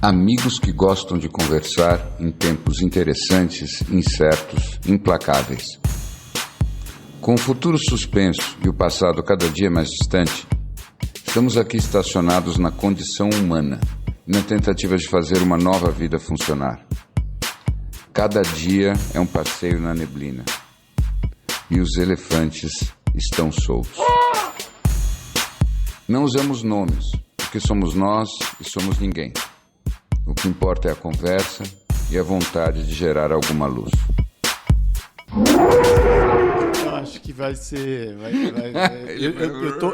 Amigos que gostam de conversar em tempos interessantes, incertos, implacáveis. Com o futuro suspenso e o passado cada dia mais distante, estamos aqui estacionados na condição humana, na tentativa de fazer uma nova vida funcionar. Cada dia é um passeio na neblina. E os elefantes estão soltos. Não usamos nomes, porque somos nós e somos ninguém. O que importa é a conversa e a vontade de gerar alguma luz. Eu acho que vai ser...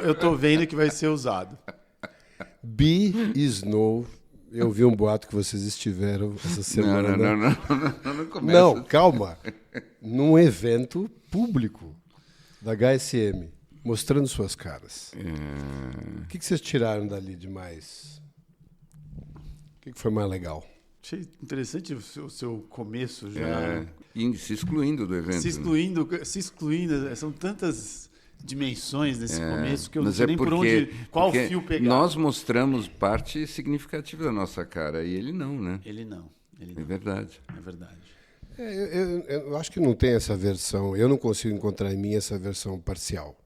eu tô vendo que vai ser usado. Be Snow. Eu vi um boato que vocês estiveram essa semana. Não começa. Não, calma. Num evento público da HSM, mostrando suas caras. O que vocês tiraram dali de mais? O que foi mais legal? Achei interessante o seu começo já. E se excluindo do evento. Se excluindo. São tantas dimensões nesse começo que eu não sei nem qual fio pegar. Nós mostramos parte significativa da nossa cara e ele não, né? Ele não. É verdade. É verdade. Eu acho que não tem essa versão. Eu não consigo encontrar em mim essa versão parcial.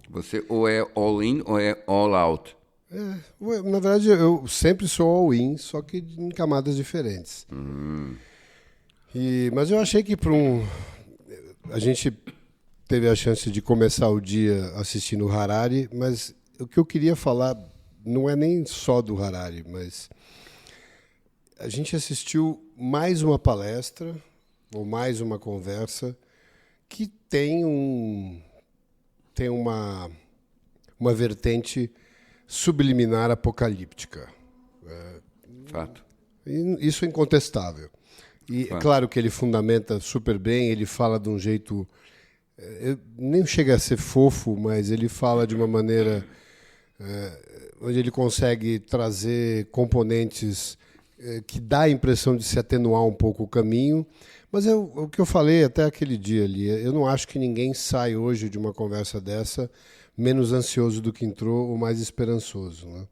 Você ou é all in ou é all out. Na verdade, eu sempre sou all-in, só que em camadas diferentes. Mas eu achei que a gente teve a chance de começar o dia assistindo Harari, mas o que eu queria falar não é nem só do Harari, mas a gente assistiu mais uma palestra, ou mais uma conversa, que tem uma vertente subliminar apocalíptica. Fato. Isso é incontestável. E é claro que ele fundamenta super bem, ele fala de um jeito... nem chega a ser fofo, mas ele fala de uma maneira onde ele consegue trazer componentes que dá a impressão de se atenuar um pouco o caminho. Mas o que eu falei até aquele dia ali, eu não acho que ninguém sai hoje de uma conversa dessa menos ansioso do que entrou ou mais esperançoso, né?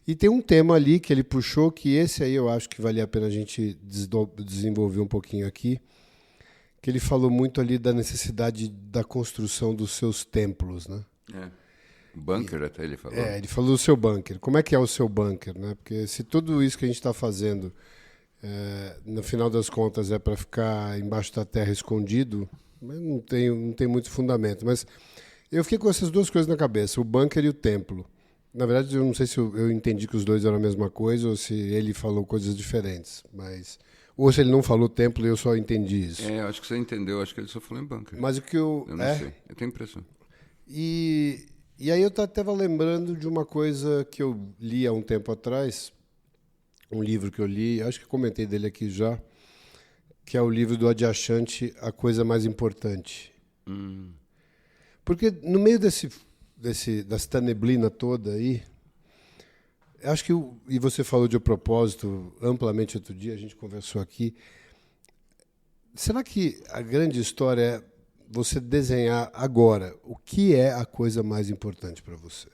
E tem um tema ali que ele puxou, que esse aí eu acho que vale a pena a gente desenvolver um pouquinho aqui, que ele falou muito ali da necessidade da construção dos seus templos, né? Bunker, até ele falou. Ele falou do seu bunker. Como é que é o seu bunker, né? Porque se tudo isso que a gente está fazendo, no final das contas, é para ficar embaixo da terra escondido, não tem muito fundamento. Mas eu fiquei com essas duas coisas na cabeça, o bunker e o templo. Na verdade, eu não sei se eu entendi que os dois eram a mesma coisa ou se ele falou coisas diferentes. Ou se ele não falou templo e eu só entendi isso. Eu acho que você entendeu, acho que ele só falou em bunker. Mas o que eu não sei, eu tenho impressão. E aí eu estava lembrando de uma coisa que eu li há um tempo atrás, um livro que eu li, acho que comentei dele aqui já, que é o livro do Adyashanti, A Coisa Mais Importante. Porque no meio dessa neblina toda aí, acho que, e você falou de propósito amplamente outro dia, a gente conversou aqui, será que a grande história é você desenhar agora o que é a coisa mais importante para você?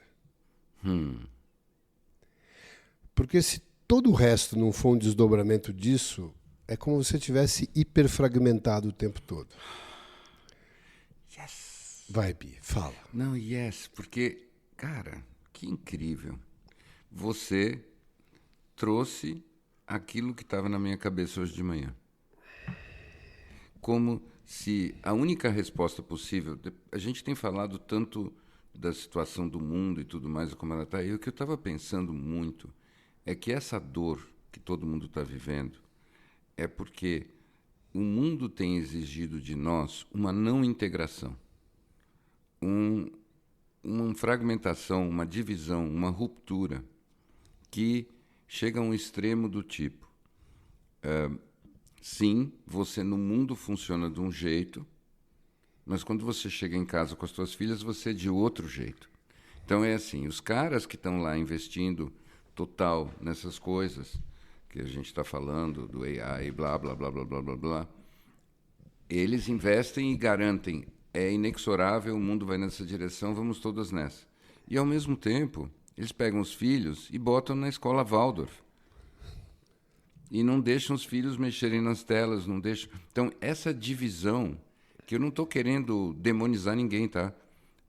Porque se todo o resto não for um desdobramento disso, é como se você tivesse hiperfragmentado o tempo todo. Vai, Bi, fala. Não, porque, cara, que incrível. Você trouxe aquilo que estava na minha cabeça hoje de manhã. Como se a única resposta possível... A gente tem falado tanto da situação do mundo e tudo mais, como ela está, e o que eu estava pensando muito é que essa dor que todo mundo está vivendo é porque o mundo tem exigido de nós uma não integração. Uma fragmentação, uma divisão, uma ruptura que chega a um extremo do tipo sim, você no mundo funciona de um jeito, mas quando você chega em casa com as suas filhas, você é de outro jeito. Então é assim, os caras que estão lá investindo total nessas coisas que a gente está falando, do AI, blá, blá, blá, blá, blá, blá, blá, eles investem e garantem, é inexorável, o mundo vai nessa direção, vamos todos nessa. E, ao mesmo tempo, eles pegam os filhos e botam na escola Waldorf. E não deixam os filhos mexerem nas telas, não deixam... Então, essa divisão, que eu não estou querendo demonizar ninguém, tá?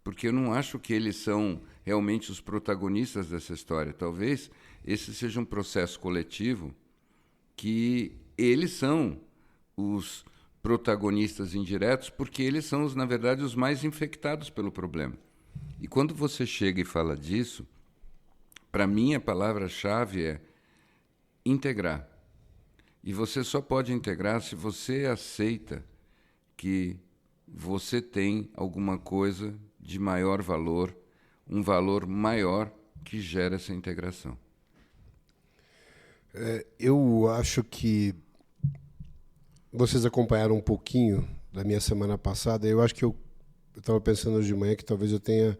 Porque eu não acho que eles são realmente os protagonistas dessa história. Talvez esse seja um processo coletivo que eles são os protagonistas indiretos, porque eles são, na verdade, os mais infectados pelo problema. E quando você chega e fala disso, para mim a palavra-chave é integrar. E você só pode integrar se você aceita que você tem alguma coisa de maior valor, um valor maior que gera essa integração. Eu acho que vocês acompanharam um pouquinho da minha semana passada. Eu acho que eu estava pensando hoje de manhã que talvez eu tenha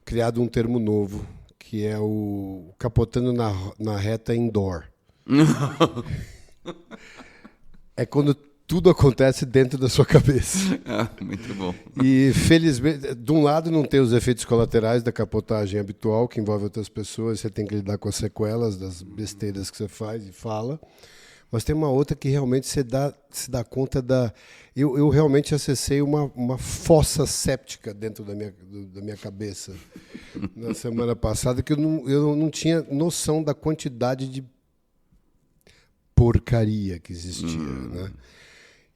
criado um termo novo, que é o capotando na reta indoor. É quando tudo acontece dentro da sua cabeça. Muito bom. E, felizmente, de um lado não tem os efeitos colaterais da capotagem habitual, que envolve outras pessoas, você tem que lidar com as sequelas das besteiras que você faz e fala. Mas tem uma outra que realmente se dá conta da... Eu realmente acessei uma fossa séptica dentro da minha cabeça na semana passada, que eu não tinha noção da quantidade de porcaria que existia, né?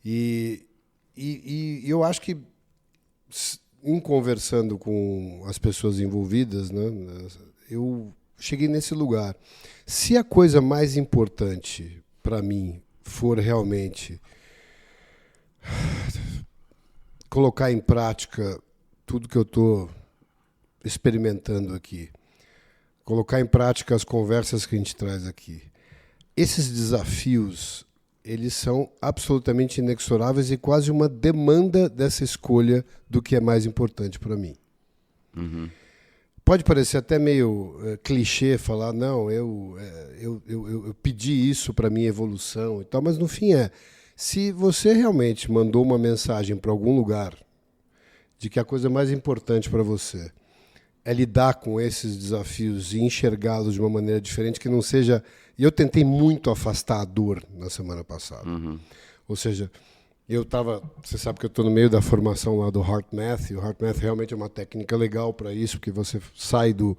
E eu acho que, em conversando com as pessoas envolvidas, né, eu cheguei nesse lugar. Se a coisa mais importante para mim for realmente colocar em prática tudo que eu estou experimentando aqui, colocar em prática as conversas que a gente traz aqui, esses desafios, eles são absolutamente inexoráveis e quase uma demanda dessa escolha do que é mais importante para mim. Uhum. Pode parecer até meio clichê falar, não, eu pedi isso para minha evolução e tal, mas no fim se você realmente mandou uma mensagem para algum lugar de que a coisa mais importante para você é lidar com esses desafios e enxergá-los de uma maneira diferente, que não seja... E eu tentei muito afastar a dor na semana passada. Uhum. Ou seja, você sabe que eu estou no meio da formação lá do HeartMath, e o HeartMath realmente é uma técnica legal para isso, porque você sai do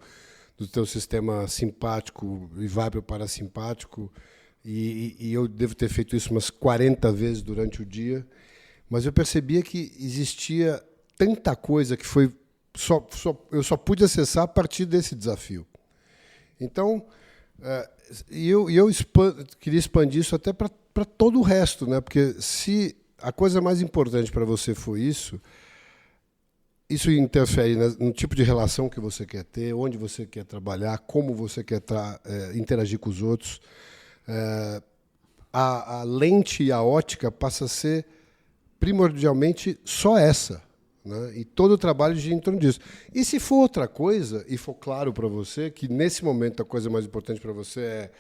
teu sistema simpático e vai para o parasimpático, e eu devo ter feito isso umas 40 vezes durante o dia, mas eu percebia que existia tanta coisa que foi eu só pude acessar a partir desse desafio. Então, eu queria expandir isso até para todo o resto, né? Porque se a coisa mais importante para você for isso interfere no tipo de relação que você quer ter, onde você quer trabalhar, como você quer interagir com os outros. A lente e a ótica passa a ser primordialmente só essa. Né? E todo o trabalho gira em torno disso. E se for outra coisa, e for claro para você que nesse momento a coisa mais importante para você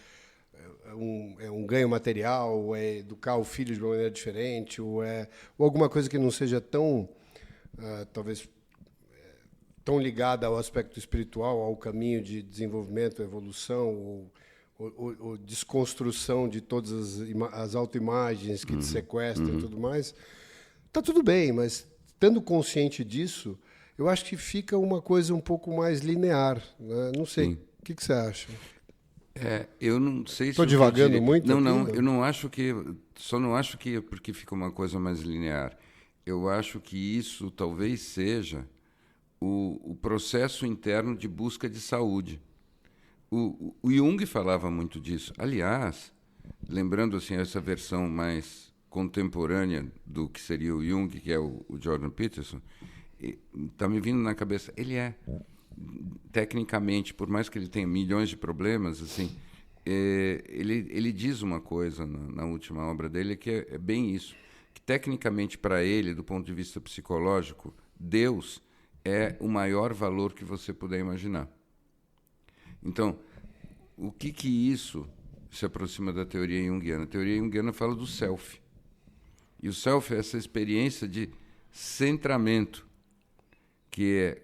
é um ganho material, ou é educar o filho de uma maneira diferente, ou alguma coisa que não seja tão, talvez, tão ligada ao aspecto espiritual, ao caminho de desenvolvimento, evolução, ou desconstrução de todas as autoimagens que te sequestram e tudo mais, está tudo bem, mas... Estando consciente disso, eu acho que fica uma coisa um pouco mais linear. Né? Não sei. Sim. O que você acha? Eu não sei se... Estou divagando muito? Não, eu não acho que... Só não acho que é porque fica uma coisa mais linear. Eu acho que isso talvez seja o processo interno de busca de saúde. O Jung falava muito disso. Aliás, lembrando assim, essa versão mais... contemporânea do que seria o Jung, que é o Jordan Peterson, está me vindo na cabeça. Ele tecnicamente, por mais que ele tenha milhões de problemas, assim, ele diz uma coisa na última obra dele, que é bem isso, que tecnicamente para ele, do ponto de vista psicológico, Deus é o maior valor que você puder imaginar. Então, o que isso se aproxima da teoria junguiana. A teoria junguiana fala do self. E o self é essa experiência de centramento, que é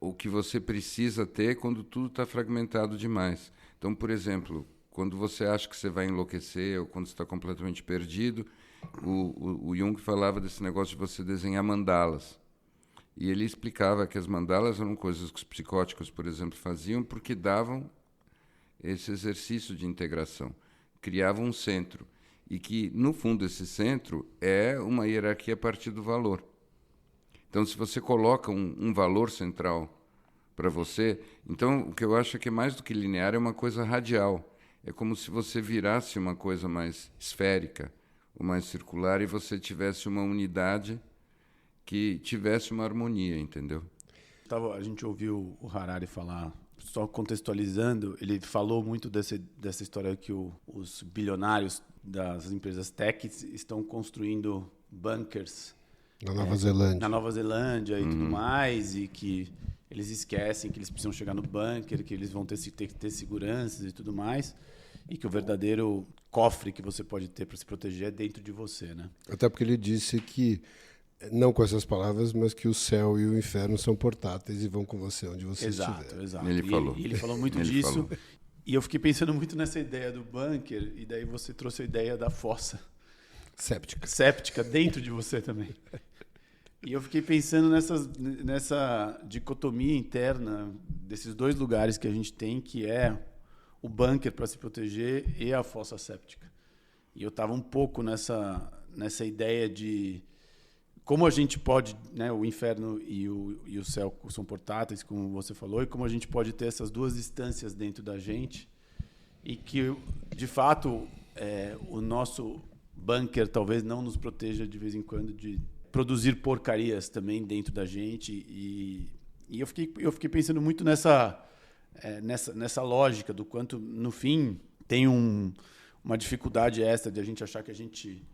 o que você precisa ter quando tudo está fragmentado demais. Então, por exemplo, quando você acha que você vai enlouquecer ou quando você está completamente perdido, o Jung falava desse negócio de você desenhar mandalas. E ele explicava que as mandalas eram coisas que os psicóticos, por exemplo, faziam porque davam esse exercício de integração, criavam um centro. E que, no fundo, esse centro é uma hierarquia a partir do valor. Então, se você coloca um valor central para você, então o que eu acho é que é mais do que linear, é uma coisa radial. É como se você virasse uma coisa mais esférica, ou mais circular, e você tivesse uma unidade que tivesse uma harmonia, entendeu? A gente ouviu o Harari falar, só contextualizando, ele falou muito dessa história que os bilionários das empresas tech estão construindo bunkers na Nova Zelândia e tudo mais, e que eles esquecem que eles precisam chegar no bunker, que eles vão ter que ter seguranças e tudo mais, e que o verdadeiro cofre que você pode ter para se proteger é dentro de você, né? Até porque ele disse que, não com essas palavras, mas que o céu e o inferno são portáteis e vão com você onde você estiver. Exato. Ele falou muito disso. E eu fiquei pensando muito nessa ideia do bunker, e daí você trouxe a ideia da fossa séptica dentro de você também. E eu fiquei pensando nessa dicotomia interna desses dois lugares que a gente tem, que é o bunker para se proteger e a fossa séptica. E eu estava um pouco nessa ideia de como a gente pode, né, o inferno e o céu são portáteis, como você falou, e como a gente pode ter essas duas instâncias dentro da gente, e que, de fato, o nosso bunker talvez não nos proteja de vez em quando de produzir porcarias também dentro da gente. E eu fiquei pensando muito nessa lógica do quanto, no fim, tem uma dificuldade extra de a gente achar que a gente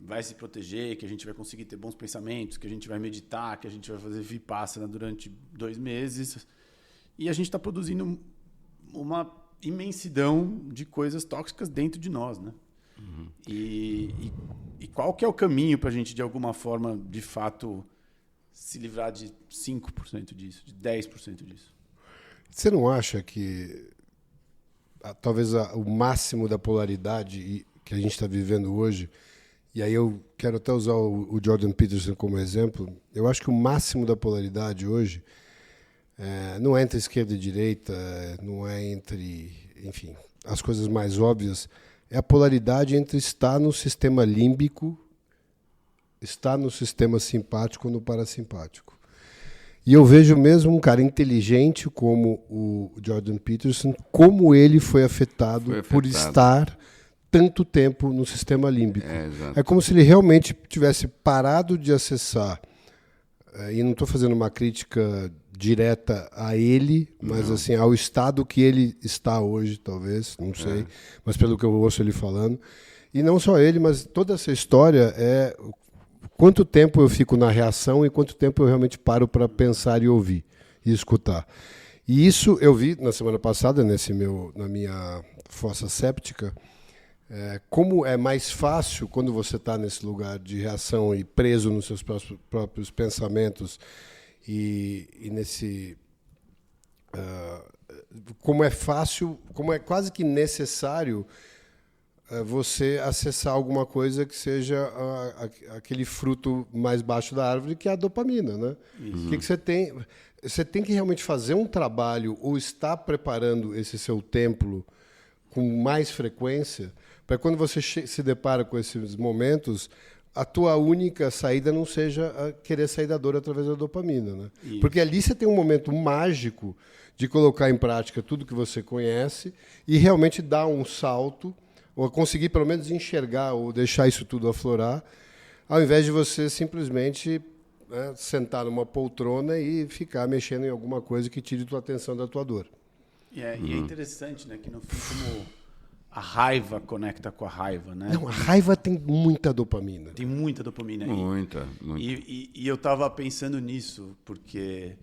vai se proteger, que a gente vai conseguir ter bons pensamentos, que a gente vai meditar, que a gente vai fazer vipassana durante 2 meses. E a gente está produzindo uma imensidão de coisas tóxicas dentro de nós, né? Uhum. E qual que é o caminho para a gente, de alguma forma, de fato, se livrar de 5% disso, de 10% disso? Você não acha que talvez o máximo da polaridade que a gente está vivendo hoje, e aí eu quero até usar o Jordan Peterson como exemplo, eu acho que o máximo da polaridade hoje não é entre esquerda e direita, não é entre, enfim, as coisas mais óbvias, é a polaridade entre estar no sistema límbico, estar no sistema simpático ou no parasimpático. E eu vejo mesmo um cara inteligente como o Jordan Peterson, como ele foi afetado por estar tanto tempo no sistema límbico. É como se ele realmente tivesse parado de acessar, e não estou fazendo uma crítica direta a ele, mas assim, ao estado que ele está hoje, talvez, não sei, mas pelo que eu ouço ele falando. E não só ele, mas toda essa história é quanto tempo eu fico na reação e quanto tempo eu realmente paro para pensar e ouvir e escutar. E isso eu vi na semana passada, na minha fossa séptica, como é mais fácil quando você está nesse lugar de reação e preso nos seus próprios pensamentos e nesse... como é fácil, como é quase que necessário você acessar alguma coisa que seja aquele fruto mais baixo da árvore, que é a dopamina, né? O que você tem? Você tem que realmente fazer um trabalho ou estar preparando esse seu templo com mais frequência, para quando você se depara com esses momentos, a tua única saída não seja querer sair da dor através da dopamina, né? Porque ali você tem um momento mágico de colocar em prática tudo que você conhece e realmente dar um salto, ou conseguir pelo menos enxergar ou deixar isso tudo aflorar, ao invés de você simplesmente sentar numa poltrona e ficar mexendo em alguma coisa que tire tua atenção da tua dor. E é interessante, né, que no fim, como a raiva conecta com a raiva, né? Não, a raiva tem muita dopamina. Tem muita dopamina. Muita. E eu estava pensando nisso, porque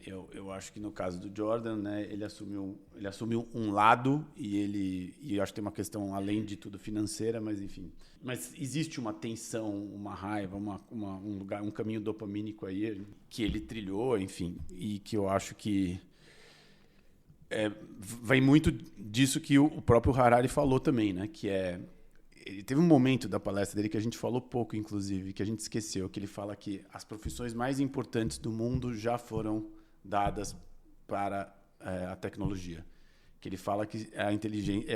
Eu acho que no caso do Jordan, né, ele assumiu um lado e eu acho que tem uma questão, além de tudo, financeira, mas enfim. Mas existe uma tensão, uma raiva, um caminho dopamínico aí que ele trilhou, enfim, e que eu acho que vai muito disso que o próprio Harari falou também, né, que ele teve um momento da palestra dele que a gente falou pouco, inclusive, que a gente esqueceu, que ele fala que as profissões mais importantes do mundo já foram dadas para a tecnologia. Que ele fala que a inteligência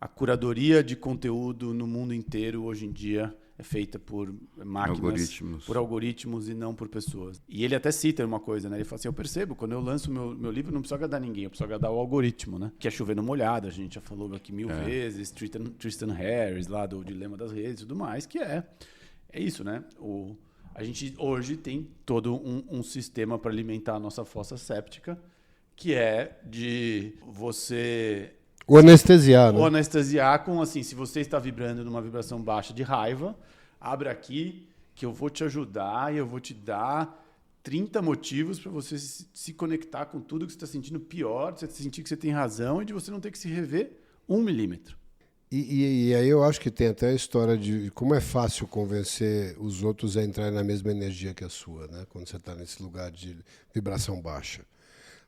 a curadoria de conteúdo no mundo inteiro hoje em dia é feita por máquinas, por algoritmos e não por pessoas. E ele até cita uma coisa, né? Ele fala assim, eu percebo, quando eu lanço meu livro, não preciso agradar ninguém, eu preciso agradar o algoritmo, né? Que é chover no molhado, a gente já falou aqui 1000 vezes, Tristan Harris, lá do Dilema das Redes e tudo mais, que é isso, né? A gente hoje tem todo um sistema para alimentar a nossa fossa séptica, que é de você... O anestesiar, né? O anestesiar com, assim, se você está vibrando numa vibração baixa de raiva, abre aqui que eu vou te ajudar e eu vou te dar 30 motivos para você se conectar com tudo que você está sentindo pior, de você sentir que você tem razão e de você não ter que se rever 1 milímetro. E aí eu acho que tem até a história de como é fácil convencer os outros a entrarem na mesma energia que a sua, né? Quando você está nesse lugar de vibração baixa.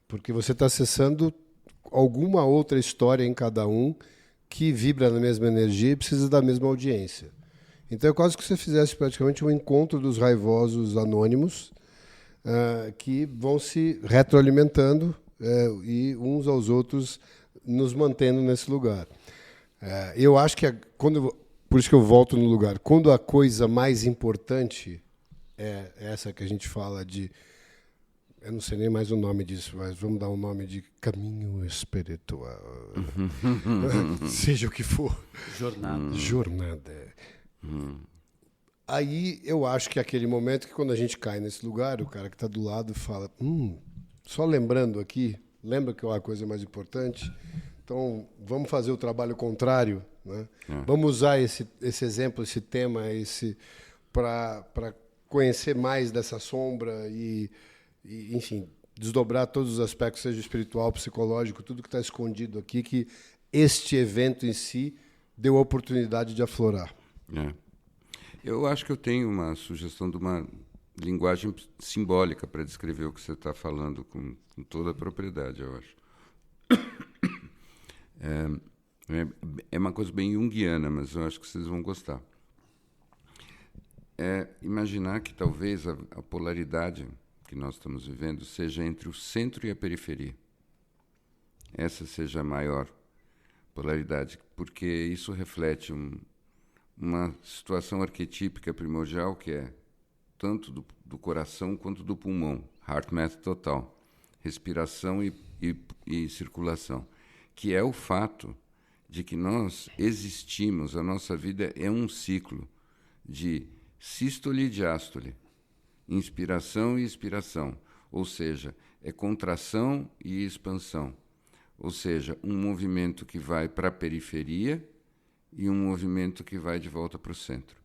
Porque você está acessando alguma outra história em cada um que vibra na mesma energia e precisa da mesma audiência. Então é quase que você fizesse praticamente um encontro dos raivosos anônimos que vão se retroalimentando e uns aos outros nos mantendo nesse lugar. Eu acho que por isso que eu volto no lugar. Quando a coisa mais importante é essa que a gente fala de... Eu não sei nem mais o nome disso, mas vamos dar um nome de caminho espiritual. Seja o que for. Jornada. Aí eu acho que é aquele momento que quando a gente cai nesse lugar, o cara que está do lado fala, só lembrando aqui, lembra que é a coisa mais importante? Então, vamos fazer o trabalho contrário, né? Vamos usar esse exemplo, esse tema, para conhecer mais dessa sombra e, enfim, desdobrar todos os aspectos, seja espiritual, psicológico, tudo que está escondido aqui, que este evento em si deu a oportunidade de aflorar. Eu acho que eu tenho uma sugestão de uma linguagem simbólica para descrever o que você está falando com toda a propriedade, eu acho. É uma coisa bem junguiana, mas eu acho que vocês vão gostar. Imaginar que talvez a polaridade que nós estamos vivendo seja entre o centro e a periferia. Essa seja a maior polaridade, porque isso reflete uma situação arquetípica primordial que é tanto do coração quanto do pulmão, heart math total, respiração e circulação, que é o fato de que nós existimos, a nossa vida é um ciclo de sístole e diástole, inspiração e expiração, ou seja, é contração e expansão, ou seja, um movimento que vai para a periferia e um movimento que vai de volta para o centro.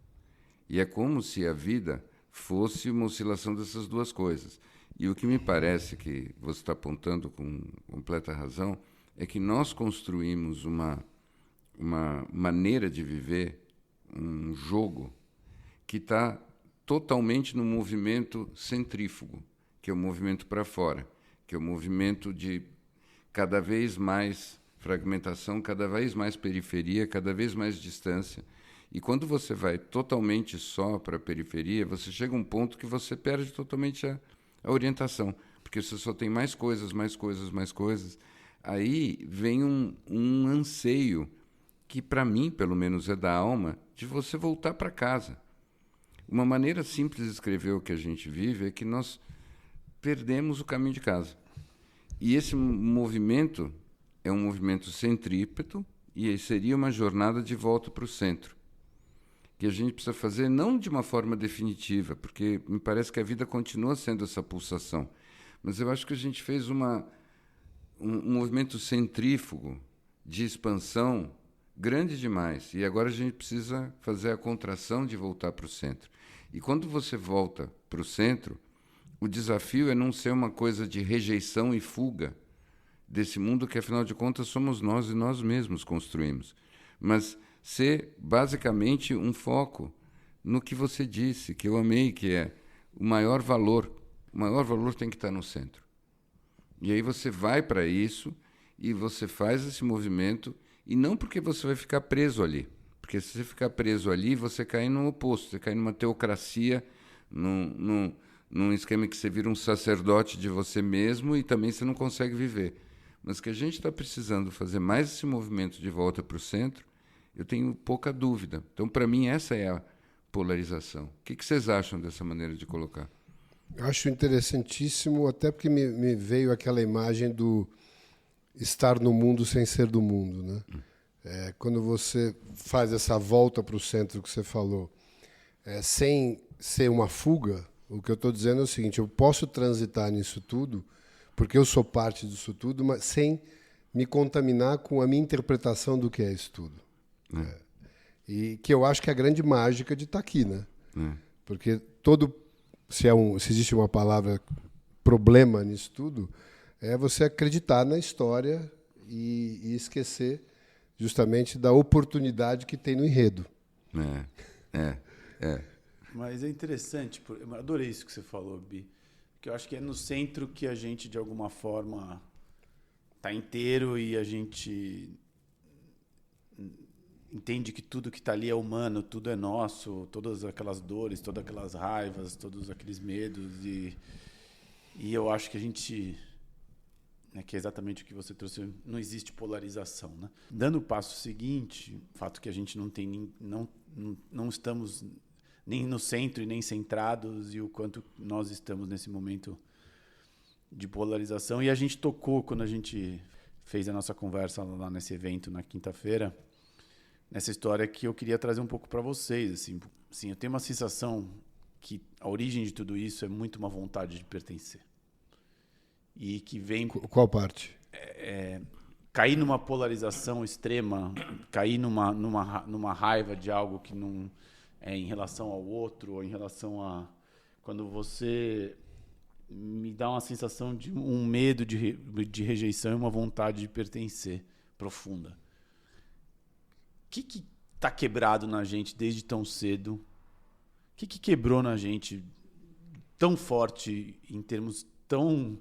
E é como se a vida fosse uma oscilação dessas duas coisas. E o que me parece que você está apontando com completa razão é que nós construímos uma maneira de viver, um jogo, que está totalmente no movimento centrífugo, que é o movimento para fora, que é o movimento de cada vez mais fragmentação, cada vez mais periferia, cada vez mais distância. E quando você vai totalmente só para a periferia, você chega a um ponto que você perde totalmente a orientação, porque você só tem mais coisas, mais coisas, mais coisas. Aí vem um anseio, que para mim, pelo menos, é da alma, de você voltar para casa. Uma maneira simples de escrever o que a gente vive é que nós perdemos o caminho de casa. E esse movimento é um movimento centrípeto e seria uma jornada de volta para o centro, que a gente precisa fazer não de uma forma definitiva, porque me parece que a vida continua sendo essa pulsação, mas eu acho que a gente fez um movimento centrífugo de expansão grande demais, e agora a gente precisa fazer a contração de voltar para o centro. E quando você volta para o centro, O desafio é não ser uma coisa de rejeição e fuga desse mundo que, afinal de contas, somos nós e nós mesmos construímos. Mas ser, basicamente, um foco no que você disse, que eu amei, que é o maior valor. O maior valor tem que estar no centro. E aí você vai para isso e você faz esse movimento, e não porque você vai ficar preso ali. Porque se você ficar preso ali, você cai no oposto, você cai numa teocracia, num esquema que você vira um sacerdote de você mesmo e também você não consegue viver. Mas que a gente está precisando fazer mais esse movimento de volta para o centro, eu tenho pouca dúvida. Então, para mim, essa é a polarização. O que vocês acham dessa maneira de colocar? Eu acho interessantíssimo, até porque me veio aquela imagem do estar no mundo sem ser do mundo, né? Quando você faz essa volta para o centro que você falou, sem ser uma fuga, o que eu estou dizendo é o seguinte: eu posso transitar nisso tudo, porque eu sou parte disso tudo, mas sem me contaminar com a minha interpretação do que é isso tudo. E que eu acho que é a grande mágica de estar aqui, né? Porque se existe uma palavra problema nisso tudo, é você acreditar na história e esquecer justamente da oportunidade que tem no enredo. Mas é interessante, eu adorei isso que você falou, Bi, porque eu acho que é no centro que a gente, de alguma forma, está inteiro e a gente entende que tudo que está ali é humano, tudo é nosso, todas aquelas dores, todas aquelas raivas, todos aqueles medos. E eu acho que a gente... que é exatamente o que você trouxe, não existe polarização, né? Dando o passo seguinte, o fato que a gente não estamos nem no centro e nem centrados, e o quanto nós estamos nesse momento de polarização. E a gente tocou, quando a gente fez a nossa conversa lá nesse evento na quinta-feira, nessa história que eu queria trazer um pouco para vocês. Assim, eu tenho uma sensação que a origem de tudo isso é muito uma vontade de pertencer. E que vem... Qual parte? Cair numa polarização extrema, cair numa raiva de algo que não é em relação ao outro, ou em relação a... Quando você me dá uma sensação de um medo de rejeição e uma vontade de pertencer profunda. O que está quebrado na gente desde tão cedo? O que quebrou na gente tão forte, em termos tão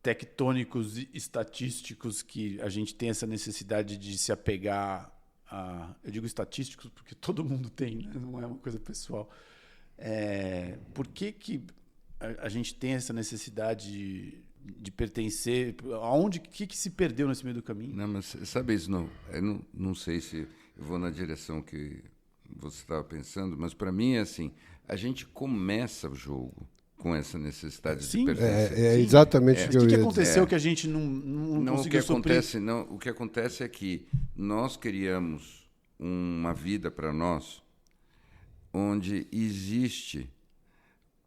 tectônicos e estatísticos, que a gente tem essa necessidade de se apegar a... Eu digo estatísticos porque todo mundo tem, né? Não é uma coisa pessoal. Por que a gente tem essa necessidade de pertencer? O que se perdeu nesse meio do caminho? Não, mas sabe isso, eu não sei se eu vou na direção que você estava pensando, mas para mim é assim: a gente começa o jogo com essa necessidade de pertencer. É exatamente o que eu ia dizer. O que aconteceu que a gente não conseguiu suprir? O que acontece é que nós criamos uma vida para nós onde existe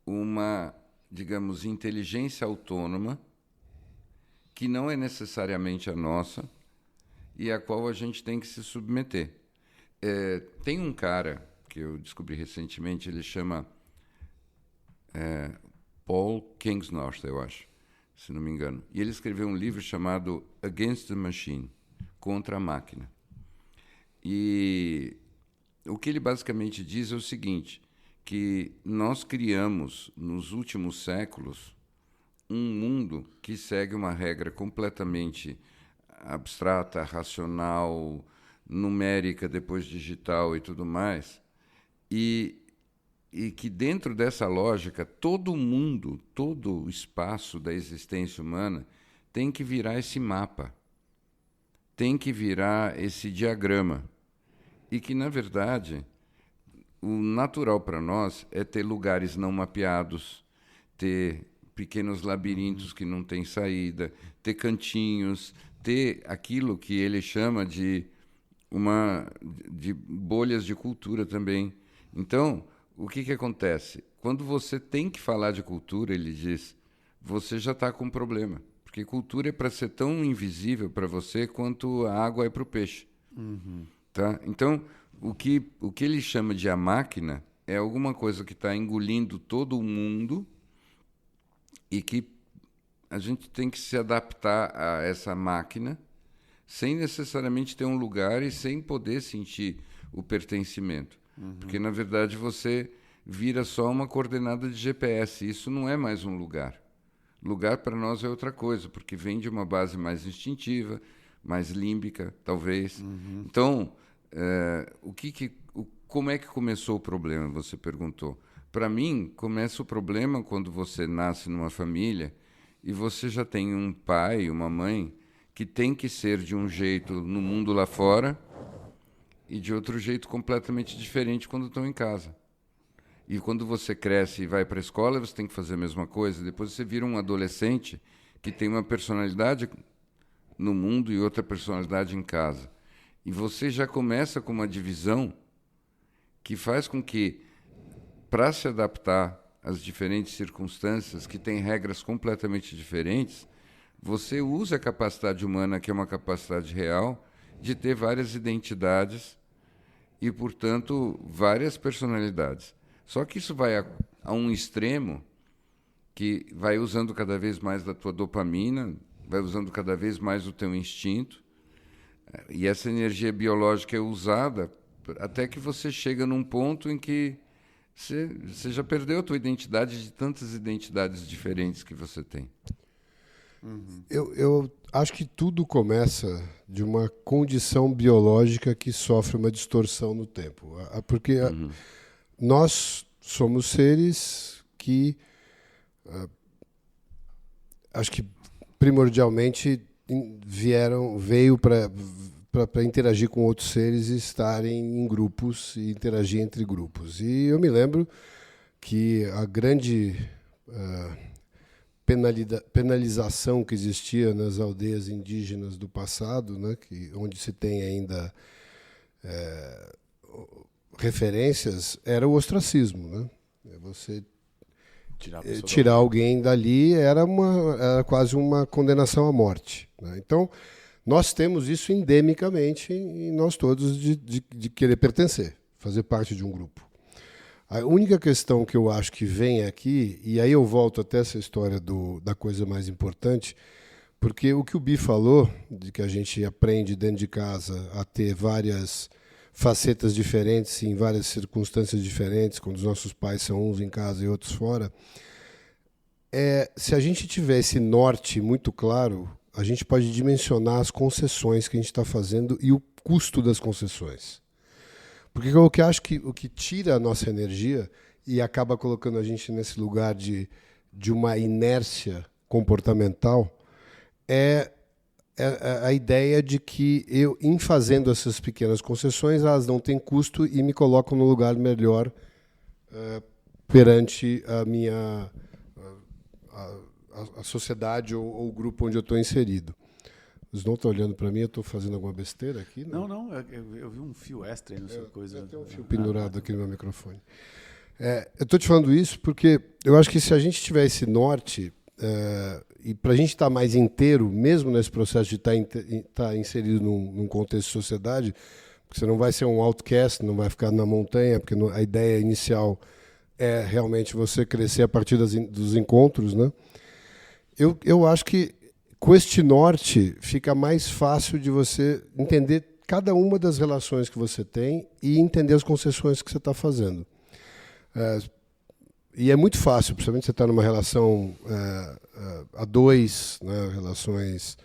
uma, digamos, inteligência autônoma que não é necessariamente a nossa e a qual a gente tem que se submeter. Tem um cara que eu descobri recentemente, ele chama Paul Kingsnorth, eu acho, se não me engano. E ele escreveu um livro chamado Against the Machine, Contra a Máquina. E o que ele basicamente diz é o seguinte, que nós criamos, nos últimos séculos, um mundo que segue uma regra completamente abstrata, racional, numérica, depois digital e tudo mais, e que dentro dessa lógica, todo mundo, todo o espaço da existência humana tem que virar esse mapa, tem que virar esse diagrama, e que, na verdade, o natural para nós é ter lugares não mapeados, ter pequenos labirintos que não têm saída, ter cantinhos, ter aquilo que ele chama de bolhas de cultura também. Então, o que acontece? Quando você tem que falar de cultura, ele diz, você já está com um problema, porque cultura é para ser tão invisível para você quanto a água é para o peixe. Uhum. Tá? Então, o que ele chama de a máquina é alguma coisa que está engolindo todo o mundo e que a gente tem que se adaptar a essa máquina sem necessariamente ter um lugar e sem poder sentir o pertencimento. Porque, na verdade, você vira só uma coordenada de GPS. Isso não é mais um lugar. Lugar, para nós, é outra coisa, porque vem de uma base mais instintiva, mais límbica, talvez. Então, como é que começou o problema, você perguntou. Para mim, começa o problema quando você nasce numa família e você já tem um pai, uma mãe, que tem que ser de um jeito no mundo lá fora e de outro jeito completamente diferente quando estão em casa. E quando você cresce e vai para a escola, você tem que fazer a mesma coisa. Depois você vira um adolescente que tem uma personalidade no mundo e outra personalidade em casa. E você já começa com uma divisão que faz com que, para se adaptar às diferentes circunstâncias, que têm regras completamente diferentes, você usa a capacidade humana, que é uma capacidade real, de ter várias identidades e, portanto, várias personalidades. Só que isso vai a um extremo que vai usando cada vez mais da tua dopamina, vai usando cada vez mais o teu instinto, e essa energia biológica é usada até que você chega num ponto em que você já perdeu a tua identidade de tantas identidades diferentes que você tem. Eu acho que tudo começa de uma condição biológica que sofre uma distorção no tempo. Porque nós somos seres que, acho que primordialmente veio para interagir com outros seres e estarem em grupos e interagir entre grupos. E eu me lembro que a grande penalização que existia nas aldeias indígenas do passado, né, onde se tem ainda referências, era o ostracismo. Né? Você tirar alguém dali era quase uma condenação à morte. Né? Então, nós temos isso endemicamente em nós todos de querer pertencer, fazer parte de um grupo. A única questão que eu acho que vem aqui, e aí eu volto até essa história da coisa mais importante, porque o que o Bi falou, de que a gente aprende dentro de casa a ter várias facetas diferentes, em várias circunstâncias diferentes, quando os nossos pais são uns em casa e outros fora, se a gente tiver esse norte muito claro, a gente pode dimensionar as concessões que a gente está fazendo e o custo das concessões. Porque o que eu acho que o que tira a nossa energia e acaba colocando a gente nesse lugar de uma inércia comportamental é a ideia de que eu, em fazendo essas pequenas concessões, elas não têm custo e me colocam no lugar melhor perante a minha a sociedade ou o grupo onde eu estou inserido. Vocês não estão olhando para mim? Eu estou fazendo alguma besteira aqui? Não. Eu vi um fio extra aí, não sei coisa. Tem um fio pendurado aqui no meu microfone. Eu estou te falando isso porque eu acho que se a gente tiver esse norte, e para a gente estar mais inteiro, mesmo nesse processo de estar inserido num contexto de sociedade, porque você não vai ser um outcast, não vai ficar na montanha, porque a ideia inicial é realmente você crescer a partir dos encontros, né? Eu acho que com este norte fica mais fácil de você entender cada uma das relações que você tem e entender as concessões que você está fazendo. E é muito fácil, principalmente você está numa relação a dois, né, relações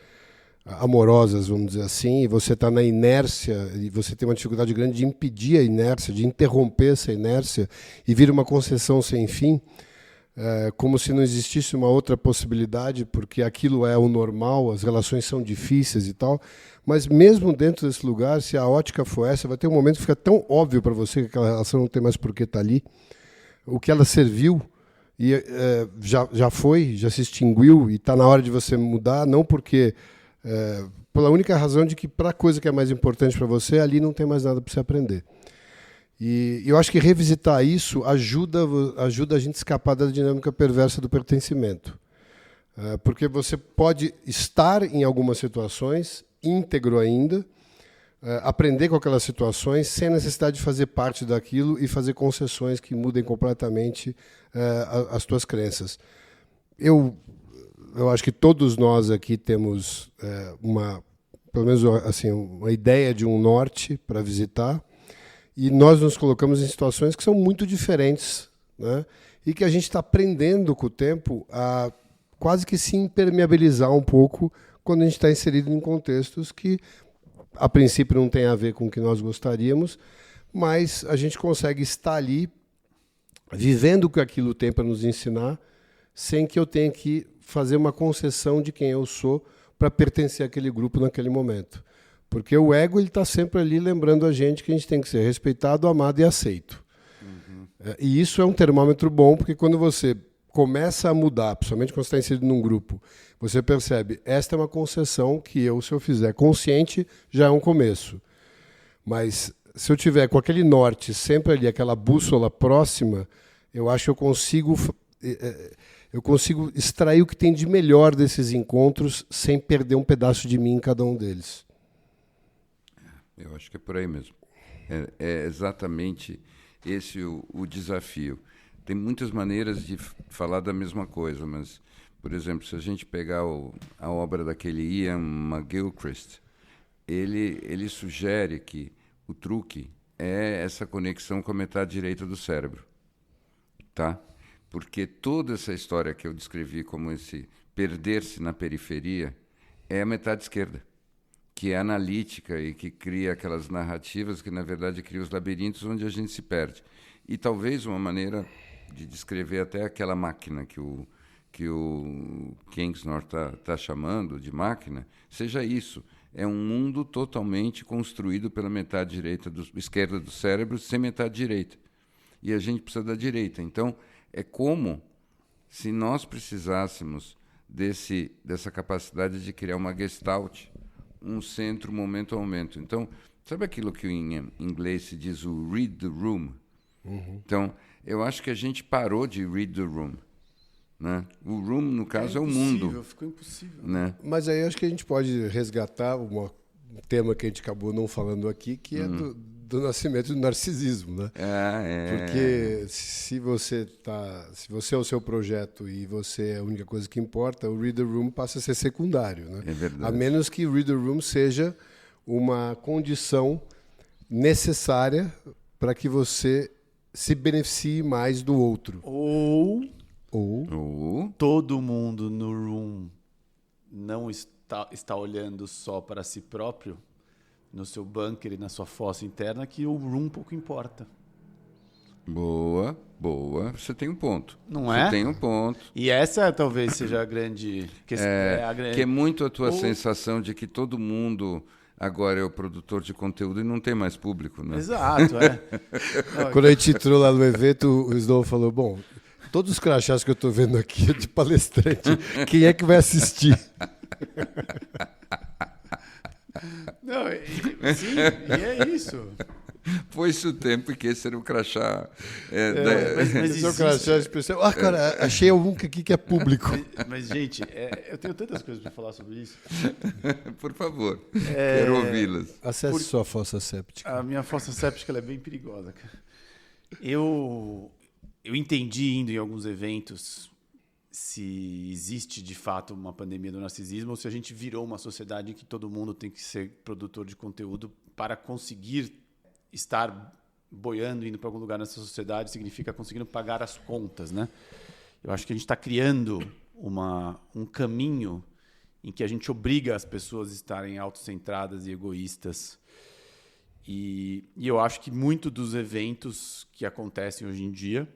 amorosas, vamos dizer assim, e você está na inércia, e você tem uma dificuldade grande de impedir a inércia, de interromper essa inércia, e vira uma concessão sem fim, como se não existisse uma outra possibilidade, porque aquilo é o normal, as relações são difíceis e tal, mas mesmo dentro desse lugar, se a ótica for essa, vai ter um momento que fica tão óbvio para você que aquela relação não tem mais por que estar ali, o que ela serviu, e já foi, já se extinguiu, e está na hora de você mudar, não porque... pela única razão de que, para a coisa que é mais importante para você, ali não tem mais nada para você aprender. E eu acho que revisitar isso ajuda a gente a escapar da dinâmica perversa do pertencimento. Porque você pode estar em algumas situações, íntegro ainda, aprender com aquelas situações sem necessidade de fazer parte daquilo e fazer concessões que mudem completamente as tuas crenças. eu acho que todos nós aqui temos pelo menos assim, uma ideia de um norte para visitar, e nós nos colocamos em situações que são muito diferentes, né? E que a gente está aprendendo com o tempo a quase que se impermeabilizar um pouco quando a gente está inserido em contextos que, a princípio, não tem a ver com o que nós gostaríamos, mas a gente consegue estar ali, vivendo o que aquilo tem para nos ensinar, sem que eu tenha que fazer uma concessão de quem eu sou para pertencer àquele grupo naquele momento. Porque o ego está sempre ali lembrando a gente que a gente tem que ser respeitado, amado e aceito. E isso é um termômetro bom, porque quando você começa a mudar, principalmente quando você está inserido num grupo, você percebe, esta é uma concessão que se eu fizer consciente, já é um começo. Mas se eu tiver com aquele norte sempre ali, aquela bússola próxima, eu acho que eu consigo extrair o que tem de melhor desses encontros sem perder um pedaço de mim em cada um deles. Eu acho que é por aí mesmo. É exatamente esse o desafio. Tem muitas maneiras de falar da mesma coisa, mas, por exemplo, se a gente pegar a obra daquele Ian McGilchrist, ele sugere que o truque é essa conexão com a metade direita do cérebro, tá? Porque toda essa história que eu descrevi como esse perder-se na periferia é a metade esquerda, que é analítica e que cria aquelas narrativas que, na verdade, cria os labirintos onde a gente se perde. E talvez uma maneira de descrever até aquela máquina que o Kingsnorth tá chamando de máquina, seja isso. É um mundo totalmente construído pela metade esquerda do cérebro, sem metade direita. E a gente precisa da direita. Então, é como se nós precisássemos dessa capacidade de criar uma gestalt, um centro, momento a momento. Então, sabe aquilo que em inglês se diz o read the room? Então, eu acho que a gente parou de read the room. Né? O room, no caso, é o mundo. Ficou impossível. Né? Mas aí acho que a gente pode resgatar um tema que a gente acabou não falando aqui, que é do nascimento do narcisismo, né? Porque se você é o seu projeto e você é a única coisa que importa, o reader room passa a ser secundário, né? É verdade. A menos que o reader room seja uma condição necessária para que você se beneficie mais do outro. Ou todo mundo no room não está olhando só para si próprio, no seu bunker e na sua fossa interna, que o room pouco importa. Boa. Você tem um ponto. Não é? Você tem um ponto. E essa talvez seja a grande questão. Que é muito a tua sensação de que todo mundo agora é o produtor de conteúdo e não tem mais público, né? Exato, Quando a gente entrou lá no evento, o Snow falou, bom, todos os crachás que eu estou vendo aqui é de palestrante, quem é que vai assistir? Não, sim, e é isso. Foi-se o tempo que esse era o crachá. Mas esse é o crachá especial. Cara, achei algum aqui que é público. Mas gente, eu tenho tantas coisas para falar sobre isso. Por favor, quero ouvi-las. Acesse sua fossa séptica. A minha fossa séptica ela é bem perigosa, cara. Eu entendi indo em alguns eventos se existe de fato uma pandemia do narcisismo ou se a gente virou uma sociedade em que todo mundo tem que ser produtor de conteúdo para conseguir estar boiando, indo para algum lugar nessa sociedade, significa conseguindo pagar as contas, né? Eu acho que a gente está criando um caminho em que a gente obriga as pessoas a estarem autocentradas e egoístas. E eu acho que muito dos eventos que acontecem hoje em dia,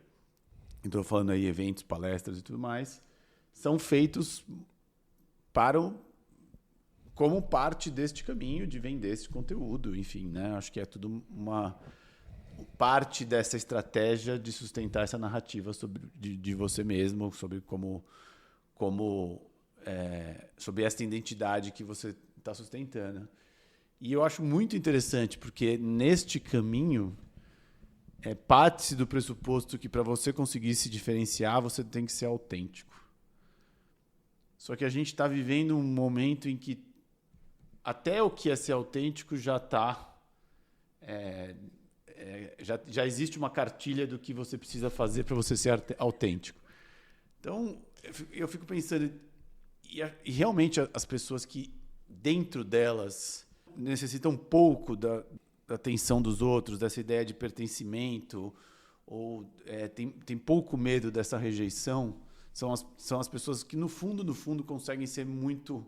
estou falando aí eventos, palestras e tudo mais, são feitos como parte deste caminho de vender esse conteúdo, enfim, né? Acho que é tudo uma parte dessa estratégia de sustentar essa narrativa de você mesmo, sobre sobre essa identidade que você está sustentando. E eu acho muito interessante, porque neste caminho parte-se do pressuposto que para você conseguir se diferenciar, você tem que ser autêntico. Só que a gente está vivendo um momento em que até o que é ser autêntico já está... já existe uma cartilha do que você precisa fazer para você ser autêntico. Então, eu fico pensando, e realmente as pessoas que dentro delas necessitam um pouco da atenção dos outros, dessa ideia de pertencimento, ou tem pouco medo dessa rejeição, são as pessoas que no fundo conseguem ser muito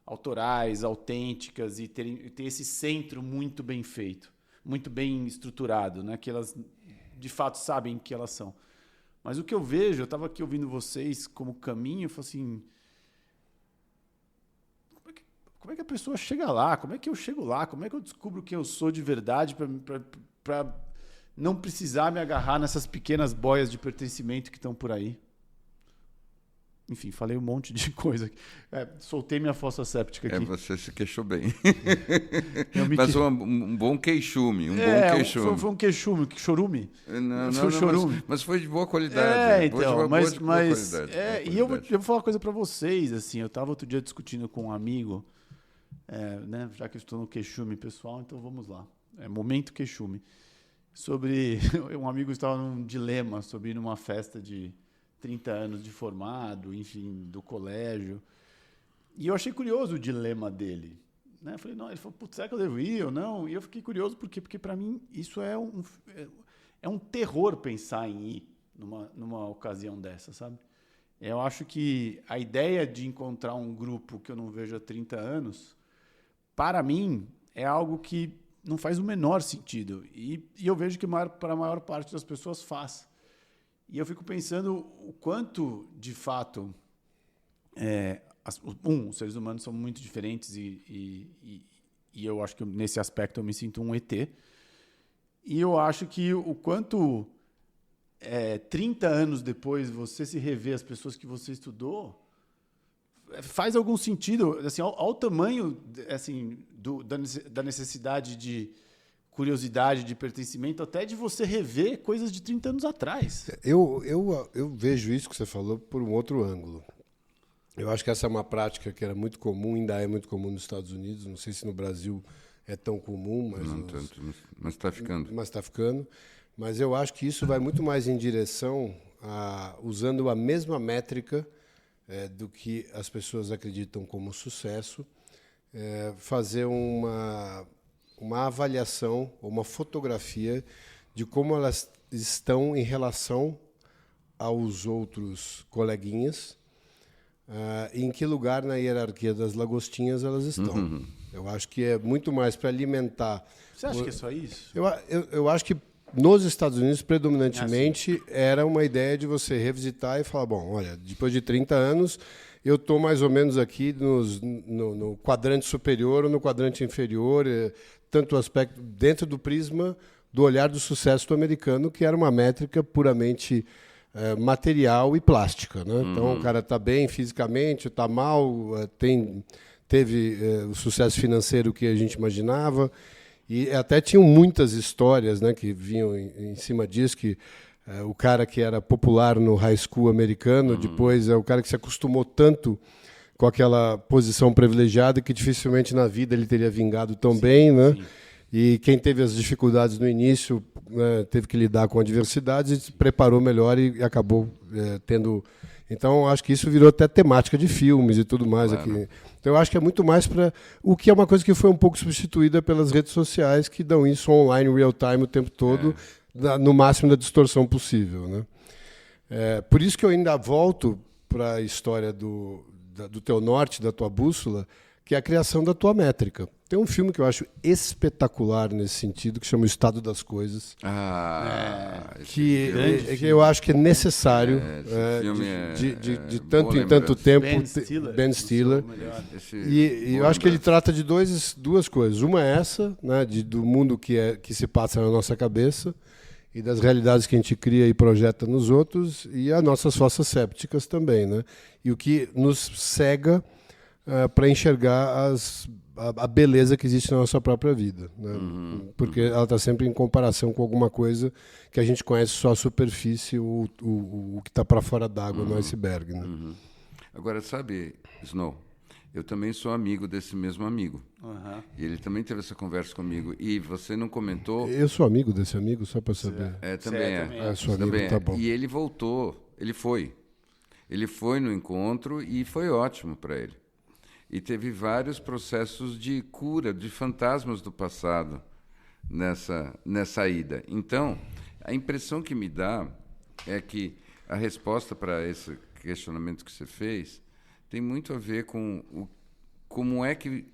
autorais, autênticas e ter esse centro muito bem feito, muito bem estruturado, né? Que elas de fato sabem que elas são. Mas o que eu vejo, eu estava aqui ouvindo vocês como caminho, eu falo assim, como é que a pessoa chega lá? Como é que eu chego lá? Como é que eu descubro quem eu sou de verdade para não precisar me agarrar nessas pequenas boias de pertencimento que estão por aí? Enfim, falei um monte de coisa. Soltei minha fossa séptica aqui. Você se queixou bem. Mas um bom queixume. Foi um queixume. Chorume? Não, chorume. Mas foi de boa qualidade. Então. Boa qualidade. E eu vou falar uma coisa para vocês. Assim, eu estava outro dia discutindo com um amigo, né, já que eu estou no queixume pessoal, então vamos lá. Momento queixume. Sobre... Um amigo estava num dilema sobre ir numa festa de 30 anos de formado, enfim, do colégio. E eu achei curioso o dilema dele. Né? Eu falei, não, ele falou, putz, será que eu devo ir ou não? E eu fiquei curioso porque para mim isso é um terror pensar em ir numa ocasião dessa, sabe? Eu acho que a ideia de encontrar um grupo que eu não vejo há 30 anos, para mim, é algo que não faz o menor sentido. E eu vejo que para a maior parte das pessoas faz. E eu fico pensando o quanto, de fato, os seres humanos são muito diferentes e eu acho que nesse aspecto eu me sinto um ET. E eu acho que o quanto 30 anos depois você se rever as pessoas que você estudou faz algum sentido, assim, ao tamanho assim, da necessidade de curiosidade, de pertencimento, até de você rever coisas de 30 anos atrás. Eu vejo isso que você falou por um outro ângulo. Eu acho que essa é uma prática que era muito comum, ainda é muito comum nos Estados Unidos, não sei se no Brasil é tão comum, mas não tanto, mas está ficando. Mas está ficando. Mas eu acho que isso vai muito mais em direção usando a mesma métrica do que as pessoas acreditam como sucesso, fazer uma avaliação, uma fotografia de como elas estão em relação aos outros coleguinhas, em que lugar na hierarquia das lagostinhas elas estão. Uhum. Eu acho que é muito mais para alimentar... Você acha que é só isso? Eu acho que nos Estados Unidos, predominantemente, era uma ideia de você revisitar e falar, bom, olha, depois de 30 anos, eu estou mais ou menos aqui no quadrante superior ou no quadrante inferior, tanto aspecto dentro do prisma do olhar do sucesso do americano, que era uma métrica puramente material e plástica. Né? Uhum. Então, o cara está bem fisicamente, está mal, teve o sucesso financeiro que a gente imaginava. E até tinham muitas histórias, né, que vinham em cima disso, que o cara que era popular no high school americano, depois é o cara que se acostumou tanto com aquela posição privilegiada que dificilmente na vida ele teria vingado tão bem, né? Sim. E quem teve as dificuldades no início, né, teve que lidar com adversidades e se preparou melhor e acabou tendo... Então, acho que isso virou até temática de filmes e tudo mais. Claro. Aqui. Então, eu acho que é muito mais para... O que é uma coisa que foi um pouco substituída pelas redes sociais, que dão isso online, real time, o tempo todo, no máximo da distorção possível. Né? Por isso que eu ainda volto para a história do teu norte, da tua bússola, que é a criação da tua métrica. Tem um filme que eu acho espetacular nesse sentido, que chama O Estado das Coisas. Que eu acho que é necessário, de tanto em tanto tempo, Ben Stiller. E eu acho que ele trata de duas coisas. Uma é essa, né, do mundo que se passa na nossa cabeça e das realidades que a gente cria e projeta nos outros, e as nossas fossas sépticas também. Né? E o que nos cega para enxergar a beleza que existe na nossa própria vida, né? Porque ela está sempre em comparação com alguma coisa que a gente conhece só a superfície, o que está para fora d'água no iceberg. Né? Agora, sabe, Snow, eu também sou amigo desse mesmo amigo. E ele também teve essa conversa comigo. E você não comentou... Eu sou amigo desse amigo, só para saber. Também é. Sou amigo, tá bom. E ele voltou, ele foi. Ele foi no encontro e foi ótimo para ele. E teve vários processos de cura de fantasmas do passado nessa ida. Então, a impressão que me dá é que a resposta para esse questionamento que você fez tem muito a ver com como é que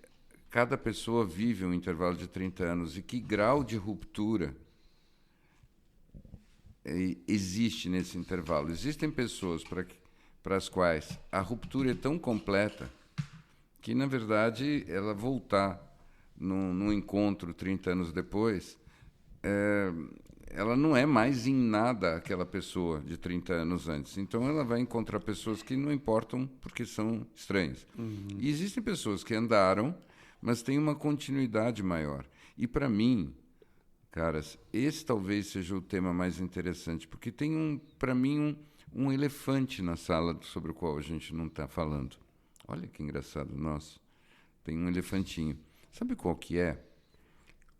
cada pessoa vive um intervalo de 30 anos e que grau de ruptura existe nesse intervalo. Existem pessoas para as quais a ruptura é tão completa que, na verdade, ela voltar num encontro 30 anos depois, ela não é mais em nada aquela pessoa de 30 anos antes. Então, ela vai encontrar pessoas que não importam porque são estranhas. E existem pessoas que andaram, mas têm uma continuidade maior. E, para mim, caras, esse talvez seja o tema mais interessante, porque tem, para mim, um elefante na sala sobre o qual a gente não está falando. Olha que engraçado, nossa, tem um elefantinho. Sabe qual que é?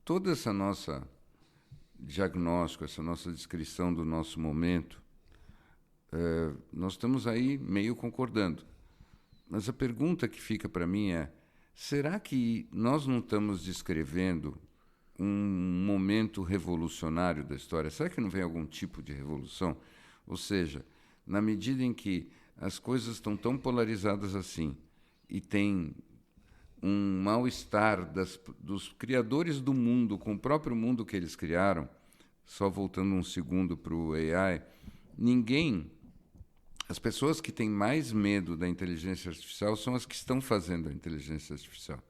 Toda essa nossa diagnóstico, essa nossa descrição do nosso momento, nós estamos aí meio concordando. Mas a pergunta que fica para mim é, será que nós não estamos descrevendo um momento revolucionário da história? Será que não vem algum tipo de revolução? Ou seja, na medida em que as coisas estão tão polarizadas assim e tem um mal-estar dos criadores do mundo com o próprio mundo que eles criaram, só voltando um segundo para o AI, as pessoas que têm mais medo da inteligência artificial são as que estão fazendo a inteligência artificial.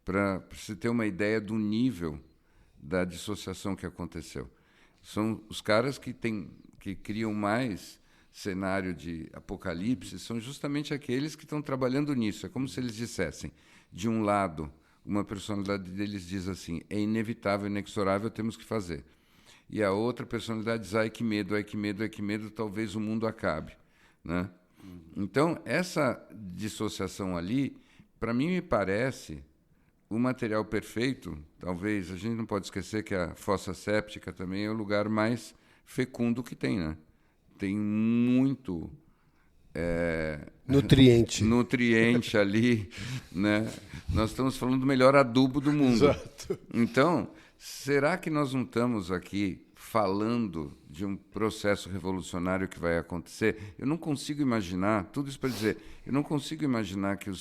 Para você ter uma ideia do nível da dissociação que aconteceu. São os caras que criam mais cenário de apocalipse, são justamente aqueles que estão trabalhando nisso. É como se eles dissessem, de um lado, uma personalidade deles diz assim, é inevitável, inexorável, temos que fazer. E a outra personalidade diz, ai que medo, ai que medo, ai que medo, talvez o mundo acabe. Né? Então, essa dissociação ali, para mim, me parece o material perfeito. Talvez, a gente não pode esquecer que a fossa séptica também é o lugar mais fecundo que tem, né? Tem muito nutriente ali, né? Nós estamos falando do melhor adubo do mundo. Exato. Então, será que nós não estamos aqui falando de um processo revolucionário que vai acontecer? Eu não consigo imaginar, tudo isso para dizer, eu não consigo imaginar que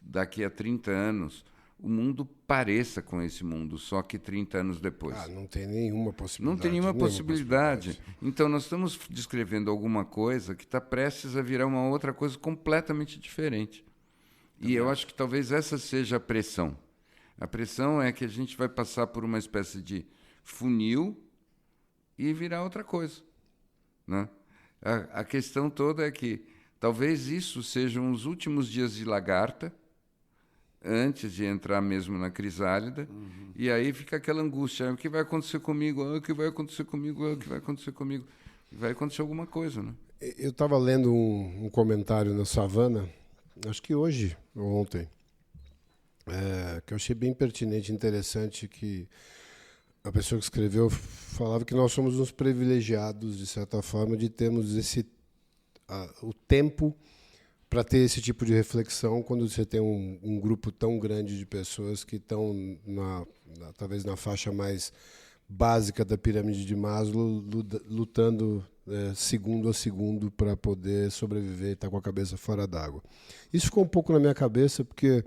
daqui a 30 anos o mundo pareça com esse mundo, só que 30 anos depois. Não tem nenhuma possibilidade. Não tem nenhuma possibilidade. Então, nós estamos descrevendo alguma coisa que está prestes a virar uma outra coisa completamente diferente. E eu acho que talvez essa seja a pressão. A pressão é que a gente vai passar por uma espécie de funil e virar outra coisa. Né? A questão toda é que talvez isso sejam os últimos dias de lagarta, antes de entrar mesmo na crisálida, e aí fica aquela angústia, o que vai acontecer comigo? O que vai acontecer comigo? O que vai acontecer comigo? E vai acontecer alguma coisa, né? Eu estava lendo um comentário na Savana, acho que hoje ou ontem, que eu achei bem pertinente, interessante, que a pessoa que escreveu falava que nós somos uns privilegiados, de certa forma, de termos o tempo para ter esse tipo de reflexão quando você tem um grupo tão grande de pessoas que estão talvez na faixa mais básica da pirâmide de Maslow, lutando segundo a segundo para poder sobreviver e estar com a cabeça fora d'água. Isso ficou um pouco na minha cabeça porque,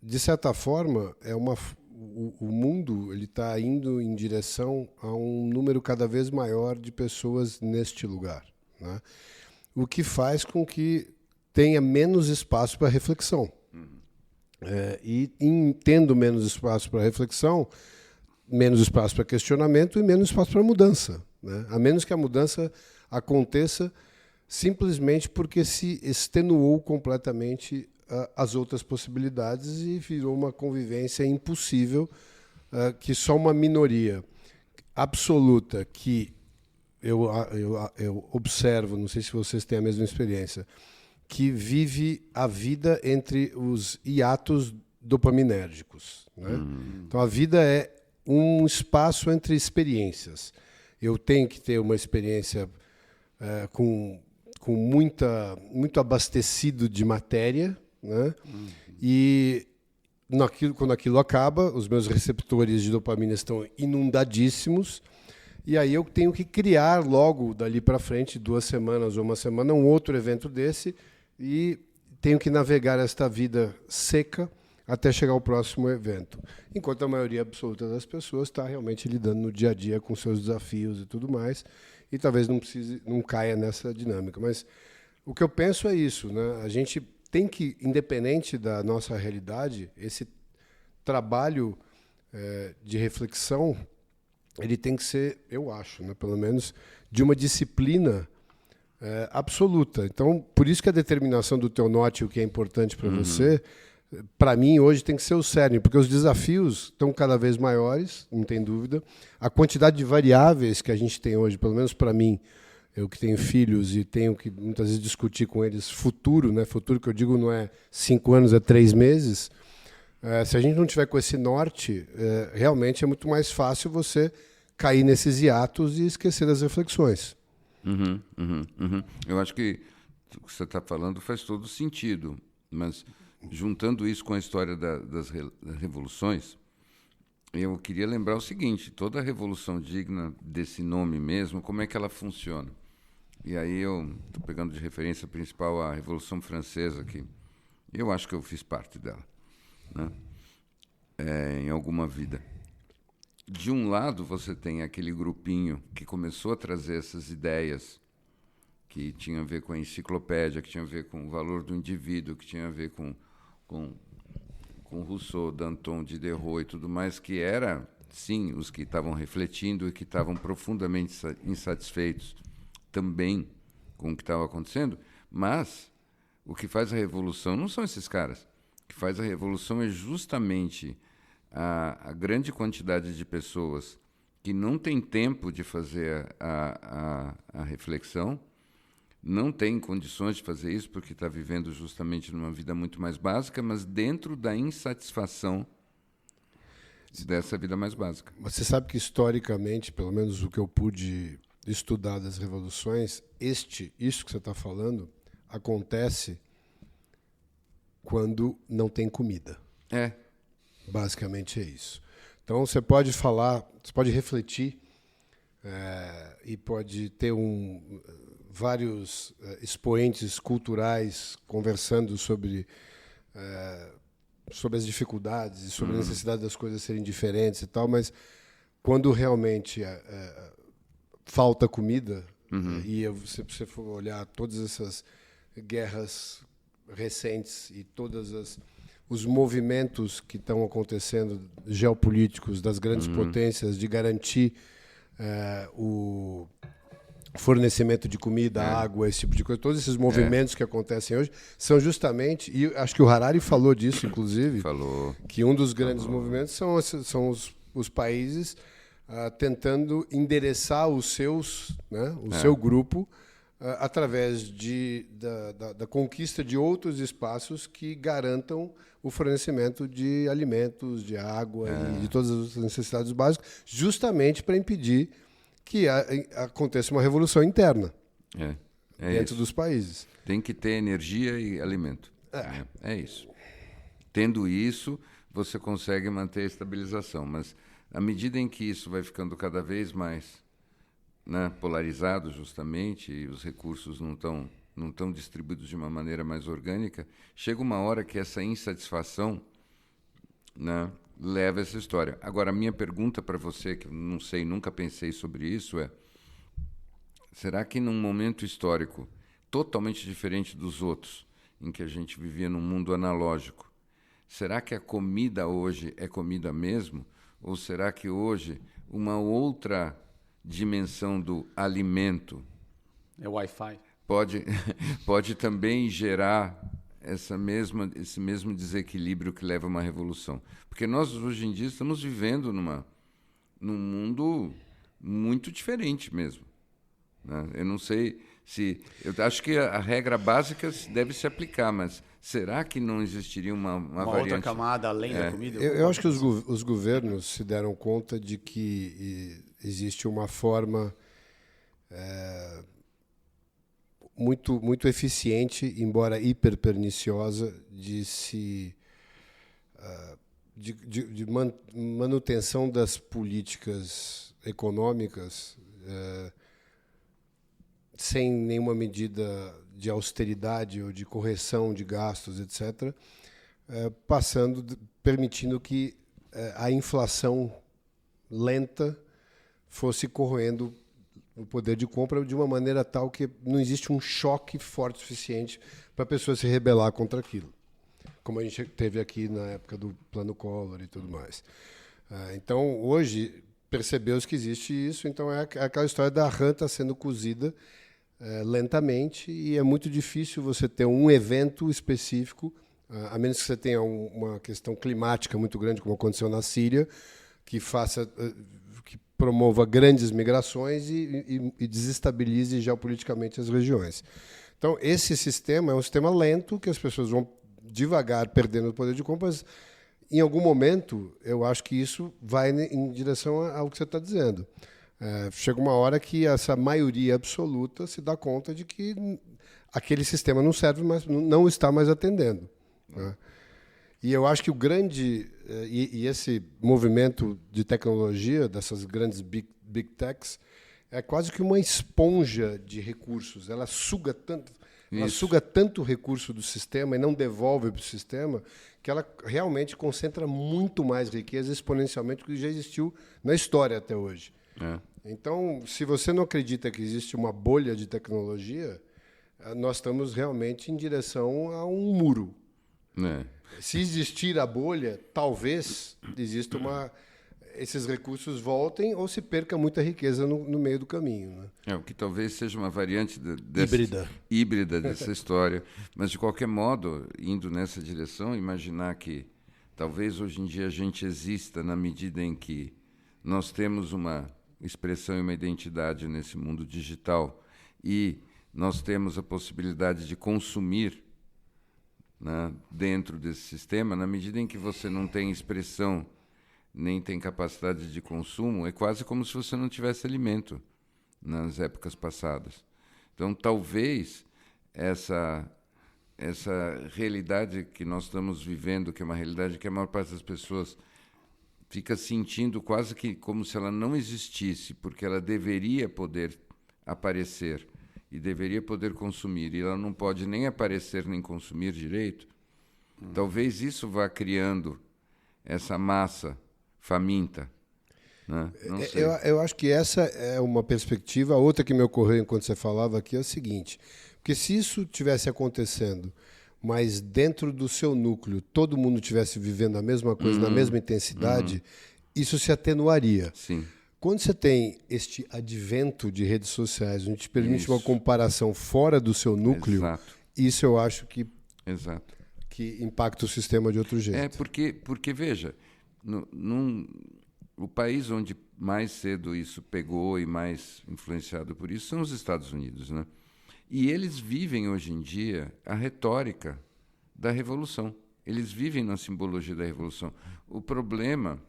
de certa forma, o mundo ele está indo em direção a um número cada vez maior de pessoas neste lugar, né? O que faz com que tenha menos espaço para reflexão. E tendo menos espaço para reflexão, menos espaço para questionamento e menos espaço para mudança, né? A menos que a mudança aconteça simplesmente porque se extenuou completamente as outras possibilidades e virou uma convivência impossível, que só uma minoria absoluta que eu observo, não sei se vocês têm a mesma experiência, que vive a vida entre os hiatos dopaminérgicos, né? Então a vida é um espaço entre experiências. Eu tenho que ter uma experiência com com muito abastecido de matéria, né? E quando aquilo acaba, os meus receptores de dopamina estão inundadíssimos, e aí eu tenho que criar logo dali para frente, 2 semanas ou 1 semana, um outro evento desse, e tenho que navegar esta vida seca até chegar ao próximo evento. Enquanto a maioria absoluta das pessoas está realmente lidando no dia a dia com seus desafios e tudo mais, e talvez não caia nessa dinâmica. Mas o que eu penso é isso, né? A gente tem que, independente da nossa realidade, esse trabalho de reflexão, ele tem que ser, eu acho, né, pelo menos, de uma disciplina absoluta. Então, por isso que a determinação do teu norte, o que é importante para você, para mim, hoje tem que ser o cerne, porque os desafios estão cada vez maiores, não tem dúvida. A quantidade de variáveis que a gente tem hoje, pelo menos para mim, eu que tenho filhos e tenho que muitas vezes discutir com eles futuro, né? Futuro que eu digo não é 5 anos, é 3 meses. Se a gente não tiver com esse norte, realmente é muito mais fácil você cair nesses hiatos e esquecer das reflexões. Eu acho que o que você está falando faz todo sentido, mas juntando isso com a história das revoluções, eu queria lembrar o seguinte: toda revolução digna desse nome mesmo, como é que ela funciona? E aí eu estou pegando de referência principal a Revolução Francesa, que eu acho que eu fiz parte dela, né? Em alguma vida. De um lado, você tem aquele grupinho que começou a trazer essas ideias que tinham a ver com a enciclopédia, que tinham a ver com o valor do indivíduo, que tinham a ver com Rousseau, Danton, Diderot e tudo mais, que era, sim, os que estavam refletindo e que estavam profundamente insatisfeitos também com o que estava acontecendo, mas o que faz a revolução não são esses caras. O que faz a revolução é justamente a grande quantidade de pessoas que não tem tempo de fazer a reflexão, não tem condições de fazer isso porque está vivendo justamente numa vida muito mais básica, mas dentro da insatisfação dessa vida mais básica. Você sabe que historicamente, pelo menos o que eu pude estudar das revoluções, isso que você está falando acontece quando não tem comida. Basicamente é isso. Então você pode falar, você pode refletir e pode ter vários expoentes culturais conversando sobre as dificuldades e sobre a necessidade das coisas serem diferentes e tal, mas quando realmente falta comida, e se você for olhar todas essas guerras recentes e todos os movimentos que estão acontecendo geopolíticos das grandes potências de garantir o fornecimento de comida, água, esse tipo de coisa, todos esses movimentos que acontecem hoje são justamente, e acho que o Harari falou disso, inclusive, que um dos grandes movimentos são os países tentando endereçar os seus, né, seu grupo, através da conquista de outros espaços que garantam o fornecimento de alimentos, de água e de todas as outras necessidades básicas, justamente para impedir que aconteça uma revolução interna dentro dos países. Tem que ter energia e alimento. É isso. Tendo isso, você consegue manter a estabilização, mas à medida em que isso vai ficando cada vez mais, né, polarizado justamente, e os recursos não estão distribuídos de uma maneira mais orgânica, chega uma hora que essa insatisfação, né, leva essa história. Agora, a minha pergunta para você, que eu não sei, nunca pensei sobre isso, será que num momento histórico totalmente diferente dos outros, em que a gente vivia num mundo analógico, será que a comida hoje é comida mesmo? Ou será que hoje uma outra dimensão do alimento é Wi-Fi? Pode também gerar esse mesmo desequilíbrio que leva a uma revolução. Porque nós, hoje em dia, estamos vivendo num mundo muito diferente mesmo, né? Eu não sei se... Eu acho que a regra básica deve se aplicar, mas será que não existiria uma variante? Outra camada além da comida? Eu acho que os governos se deram conta de que existe uma forma... muito eficiente, embora hiper perniciosa, de manutenção das políticas econômicas sem nenhuma medida de austeridade ou de correção de gastos, etc., permitindo que a inflação lenta fosse corroendo o poder de compra de uma maneira tal que não existe um choque forte o suficiente para a pessoa se rebelar contra aquilo, como a gente teve aqui na época do Plano Collor e tudo mais. Então, hoje, percebeu-se que existe isso, então é aquela história da rã está sendo cozida lentamente, e é muito difícil você ter um evento específico, a menos que você tenha uma questão climática muito grande, como aconteceu na Síria, que promova grandes migrações e desestabilize geopoliticamente as regiões. Então, esse sistema é um sistema lento, que as pessoas vão devagar perdendo o poder de compra, mas em algum momento eu acho que isso vai em direção ao que você está dizendo. Chega uma hora que essa maioria absoluta se dá conta de que aquele sistema não serve mais, não está mais atendendo. Né? E eu acho que o grande... E esse movimento de tecnologia, dessas grandes big techs, é quase que uma esponja de recursos. Ela suga tanto recurso do sistema e não devolve para o sistema, que ela realmente concentra muito mais riqueza exponencialmente do que já existiu na história até hoje. Então, se você não acredita que existe uma bolha de tecnologia, nós estamos realmente em direção a um muro. Se existir a bolha, talvez exista esses recursos voltem ou se perca muita riqueza no meio do caminho. Né? O que talvez seja uma variante híbrida dessa história. Mas, de qualquer modo, indo nessa direção, imaginar que talvez hoje em dia a gente exista na medida em que nós temos uma expressão e uma identidade nesse mundo digital e nós temos a possibilidade de consumir, né, dentro desse sistema, na medida em que você não tem expressão nem tem capacidade de consumo, é quase como se você não tivesse alimento nas épocas passadas. Então, talvez essa realidade que nós estamos vivendo, que é uma realidade que a maior parte das pessoas fica sentindo quase que como se ela não existisse, porque ela deveria poder aparecer e deveria poder consumir, e ela não pode nem aparecer nem consumir direito, talvez isso vá criando essa massa faminta. Né? Não sei. Eu acho que essa é uma perspectiva. A outra que me ocorreu enquanto você falava aqui é o seguinte, porque se isso tivesse acontecendo, mas dentro do seu núcleo todo mundo tivesse vivendo a mesma coisa, na mesma intensidade, isso se atenuaria. Sim. Quando você tem este advento de redes sociais, onde te permite uma comparação fora do seu núcleo, isso eu acho que impacta o sistema de outro jeito. Porque veja, o país onde mais cedo isso pegou e mais influenciado por isso são os Estados Unidos, né? E eles vivem hoje em dia a retórica da revolução. Eles vivem na simbologia da revolução. O problema,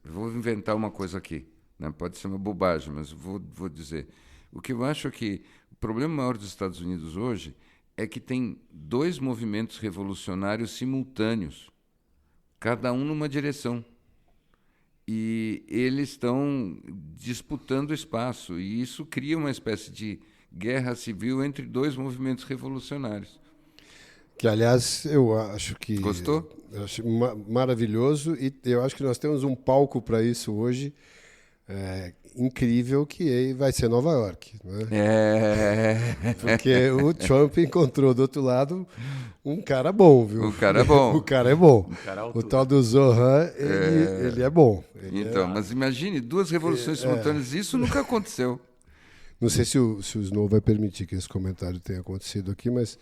vou inventar uma coisa aqui, né? Pode ser uma bobagem, mas vou dizer. O que eu acho é que o problema maior dos Estados Unidos hoje é que tem dois movimentos revolucionários simultâneos, cada um numa direção. E eles estão disputando espaço, e isso cria uma espécie de guerra civil entre dois movimentos revolucionários. Que, aliás, eu acho que... Gostou? Eu acho maravilhoso, e eu acho que nós temos um palco para isso hoje, incrível, que vai ser Nova York. Né? Porque o Trump encontrou do outro lado um cara bom, viu? O cara é bom. O cara é bom. O tal do Zohan, ele é bom. Mas imagine, duas revoluções simultâneas, isso nunca aconteceu. Não sei se o Snow vai permitir que esse comentário tenha acontecido aqui, mas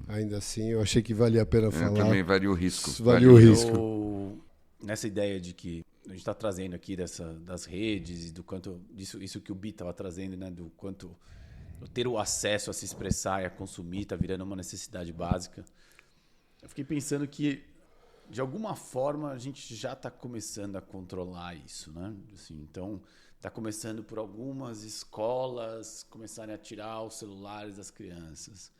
ainda assim eu achei que valia a pena falar. Também valia o risco. Valia o risco. Nessa ideia de que a gente está trazendo aqui das redes e do quanto isso que o Bi estava trazendo, né, do quanto ter o acesso a se expressar e a consumir está virando uma necessidade básica. Eu fiquei pensando que de alguma forma a gente já está começando a controlar isso, né? Assim, então está começando por algumas escolas começarem a tirar os celulares das crianças.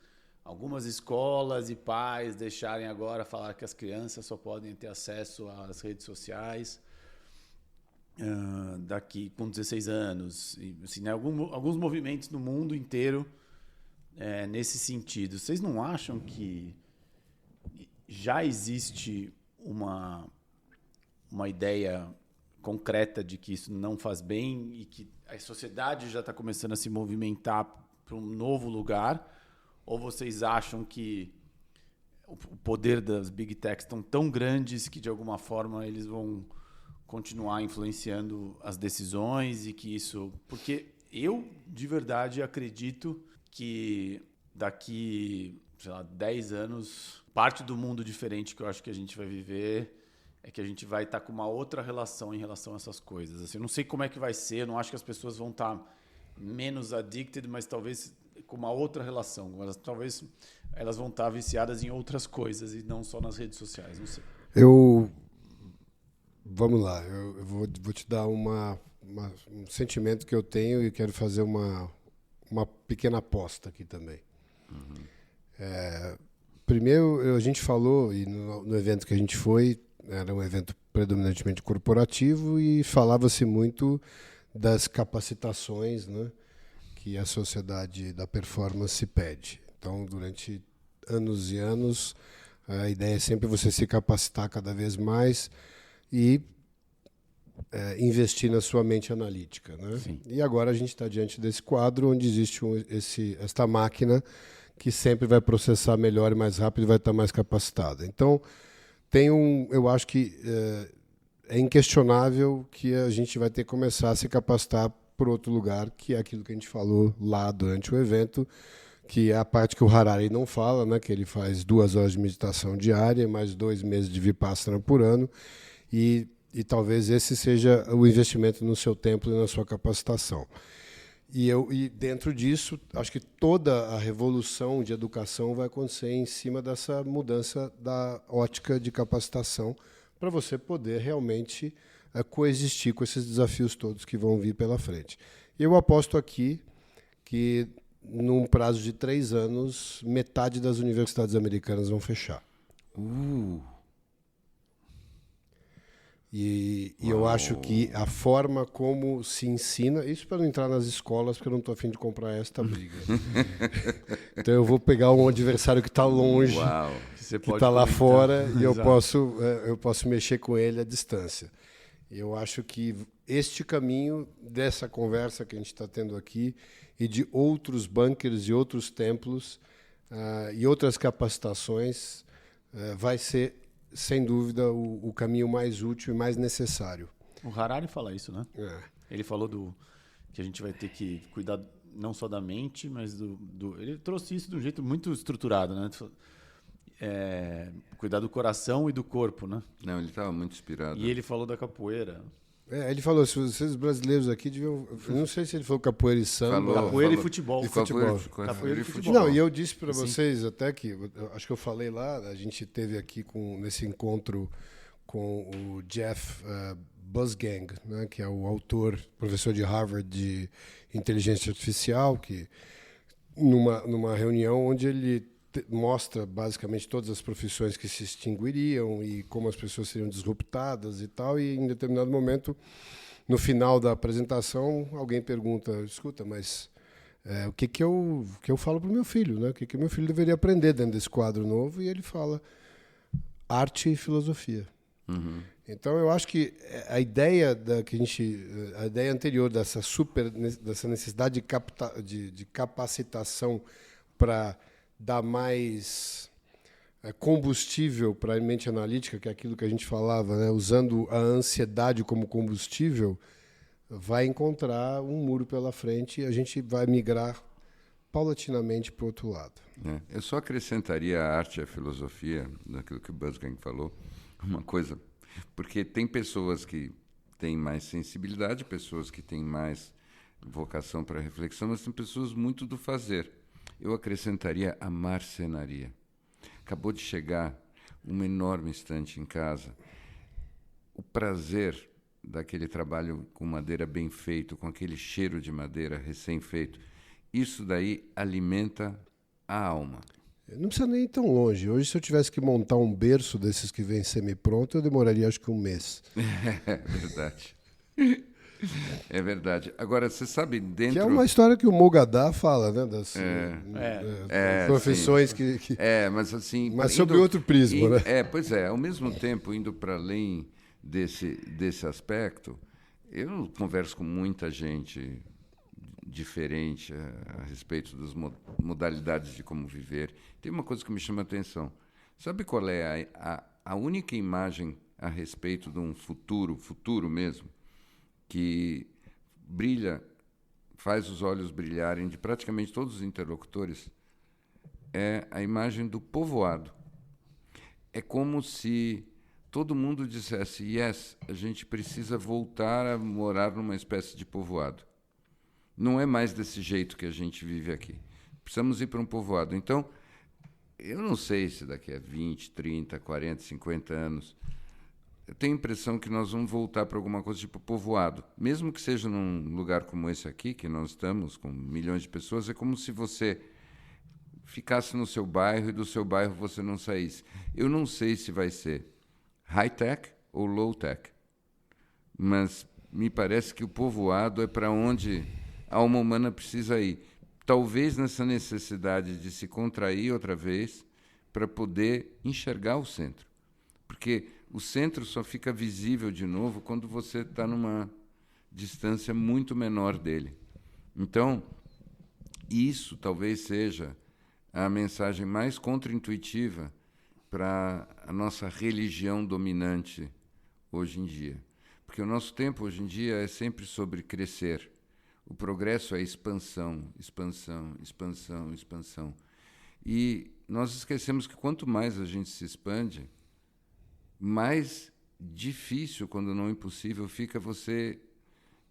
Algumas escolas e pais deixarem agora falar que as crianças só podem ter acesso às redes sociais daqui com 16 anos. E, assim, né, alguns movimentos no mundo inteiro nesse sentido. Vocês não acham que já existe uma ideia concreta de que isso não faz bem e que a sociedade já está começando a se movimentar para um novo lugar? Ou vocês acham que o poder das Big Techs estão tão grandes que, de alguma forma, eles vão continuar influenciando as decisões e que isso... Porque eu, de verdade, acredito que daqui, sei lá, 10 anos, parte do mundo diferente que eu acho que a gente vai viver é que a gente vai estar com uma outra relação em relação a essas coisas. Assim, eu não sei como é que vai ser, eu não acho que as pessoas vão estar menos addicted, mas talvez com uma outra relação. Talvez elas vão estar viciadas em outras coisas e não só nas redes sociais, não sei. Vamos lá, eu vou te dar um sentimento que eu tenho e quero fazer uma pequena aposta aqui também. Primeiro, a gente falou, e no evento que a gente foi, era um evento predominantemente corporativo e falava-se muito das capacitações, né, que a sociedade da performance pede. Então, durante anos e anos, a ideia é sempre você se capacitar cada vez mais e investir na sua mente analítica, né? E agora a gente está diante desse quadro onde existe esta máquina que sempre vai processar melhor e mais rápido e vai estar mais capacitada. Então, eu acho que é inquestionável que a gente vai ter que começar a se capacitar por outro lugar, que é aquilo que a gente falou lá durante o evento, que é a parte que o Harari não fala, né? Que ele faz 2 horas de meditação diária, mais 2 meses de Vipassana por ano, e talvez esse seja o investimento no seu tempo e na sua capacitação. E dentro disso, acho que toda a revolução de educação vai acontecer em cima dessa mudança da ótica de capacitação para você poder realmente coexistir com esses desafios todos que vão vir pela frente. Eu aposto aqui que, num prazo de 3 anos, metade das universidades americanas vão fechar. E eu acho que a forma como se ensina, isso para não entrar nas escolas, porque eu não estou a fim de comprar esta briga. Então eu vou pegar um adversário que está longe, que está lá fora, e eu posso mexer com ele à distância. Eu acho que este caminho dessa conversa que a gente está tendo aqui e de outros bunkers e outros templos e outras capacitações vai ser, sem dúvida, o caminho mais útil e mais necessário. O Harari fala isso, né? Ele falou que a gente vai ter que cuidar não só da mente, mas ele trouxe isso de um jeito muito estruturado, né? Cuidar do coração e do corpo, né? Não, ele estava muito inspirado. E ele falou da capoeira. Ele falou, se vocês brasileiros aqui deviam... Eu não sei se ele falou capoeira e samba. Capoeira e futebol. Capoeira e futebol. Não, e eu disse para vocês até que, acho que eu falei lá, a gente teve aqui nesse encontro com o Jeff Busgang, né, que é o autor, professor de Harvard de inteligência artificial, que numa reunião onde ele mostra basicamente todas as profissões que se extinguiriam e como as pessoas seriam disruptadas e tal, e em determinado momento, no final da apresentação, alguém pergunta, escuta, mas o que eu falo para o meu filho, né? O que meu filho deveria aprender dentro desse quadro novo? E ele fala arte e filosofia. Então eu acho que a ideia anterior dessa necessidade de capacitação para dar mais combustível para a mente analítica, que é aquilo que a gente falava, né? Usando a ansiedade como combustível, vai encontrar um muro pela frente e a gente vai migrar paulatinamente para o outro lado. Eu só acrescentaria a arte e a filosofia, daquilo que o Busgang falou, uma coisa, porque tem pessoas que têm mais sensibilidade, pessoas que têm mais vocação para reflexão, mas tem pessoas muito do fazer. Eu acrescentaria a marcenaria. Acabou de chegar uma enorme estante em casa. O prazer daquele trabalho com madeira bem feito, com aquele cheiro de madeira recém-feito, isso daí alimenta a alma. Não precisa nem ir tão longe. Hoje, se eu tivesse que montar um berço desses que vem semi-pronto, eu demoraria acho que 1 mês. É verdade. É verdade. Agora, você sabe, dentro... Que é uma história que o Mogadá fala, né? Das profissões que... mas assim... Mas sob outro prisma, né? Pois é. Ao mesmo tempo, indo para além desse aspecto, eu converso com muita gente diferente a respeito das modalidades de como viver. Tem uma coisa que me chama a atenção. Sabe qual é a única imagem a respeito de um futuro mesmo, que brilha, faz os olhos brilharem de praticamente todos os interlocutores? É a imagem do povoado. É como se todo mundo dissesse: yes, a gente precisa voltar a morar numa espécie de povoado. Não é mais desse jeito que a gente vive aqui. Precisamos ir para um povoado. Então, eu não sei se daqui a 20, 30, 40, 50 anos, eu tenho a impressão que nós vamos voltar para alguma coisa tipo povoado. Mesmo que seja num lugar como esse aqui, que nós estamos, com milhões de pessoas, é como se você ficasse no seu bairro e do seu bairro você não saísse. Eu não sei se vai ser high-tech ou low-tech, mas me parece que o povoado é para onde a alma humana precisa ir. Talvez nessa necessidade de se contrair outra vez para poder enxergar o centro. Porque o centro só fica visível de novo quando você está numa distância muito menor dele. Então, isso talvez seja a mensagem mais contraintuitiva para a nossa religião dominante hoje em dia. Porque o nosso tempo hoje em dia é sempre sobre crescer. O progresso é expansão, expansão, expansão, expansão. E nós esquecemos que quanto mais a gente se expande, mais difícil, quando não impossível, fica você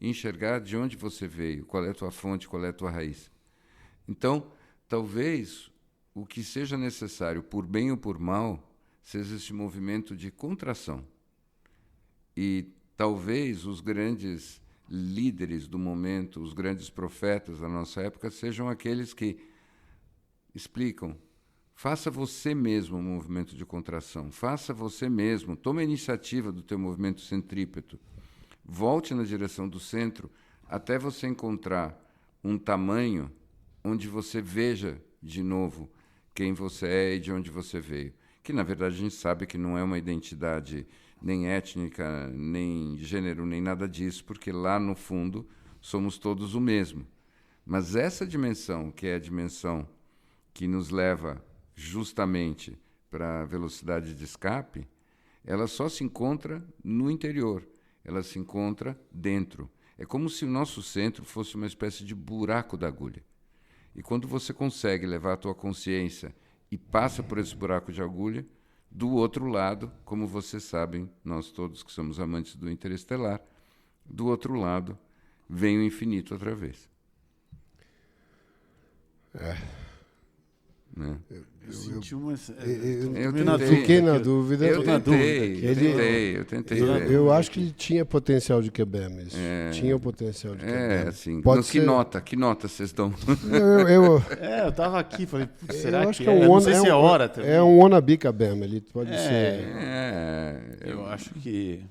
enxergar de onde você veio, qual é a tua fonte, qual é a tua raiz. Então, talvez o que seja necessário, por bem ou por mal, seja esse movimento de contração. E talvez os grandes líderes do momento, os grandes profetas da nossa época, sejam aqueles que explicam: faça você mesmo um movimento de contração, faça você mesmo, tome a iniciativa do teu movimento centrípeto, volte na direção do centro até você encontrar um tamanho onde você veja de novo quem você é e de onde você veio. Que, na verdade, a gente sabe que não é uma identidade nem étnica, nem gênero, nem nada disso, porque lá no fundo somos todos o mesmo. Mas essa dimensão, que é a dimensão que nos leva justamente para a velocidade de escape, ela só se encontra no interior, ela se encontra dentro. É como se o nosso centro fosse uma espécie de buraco da agulha. E quando você consegue levar a tua consciência e passa por esse buraco de agulha, do outro lado, como vocês sabem, nós todos que somos amantes do interestelar, do outro lado vem o infinito outra vez. Né? Eu senti uma... Eu fiquei na dúvida. Eu tentei. Eu acho que ele tinha potencial de QBM. Tinha o potencial de QBM. Assim. Pode ser... Que nota vocês dão? Eu tava aqui, falei, será que é? Não sei se é hora também. É um wannabe QBM, ele pode ser... Eu acho que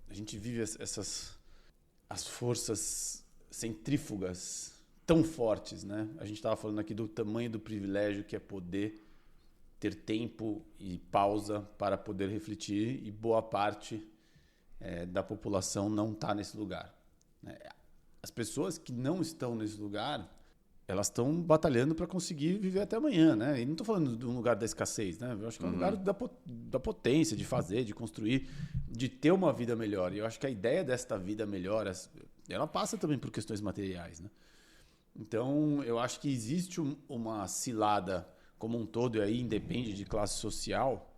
a gente vive as forças centrífugas tão fortes, né? A gente estava falando aqui do tamanho do privilégio que é poder ter tempo e pausa para poder refletir, e boa parte da população não está nesse lugar. As pessoas que não estão nesse lugar, elas estão batalhando para conseguir viver até amanhã, né? E não estou falando de um lugar da escassez, né? Eu acho que é um lugar da potência, de fazer, de construir, de ter uma vida melhor. E eu acho que a ideia desta vida melhor, ela passa também por questões materiais, né? Então, eu acho que existe uma cilada como um todo, e aí independe de classe social,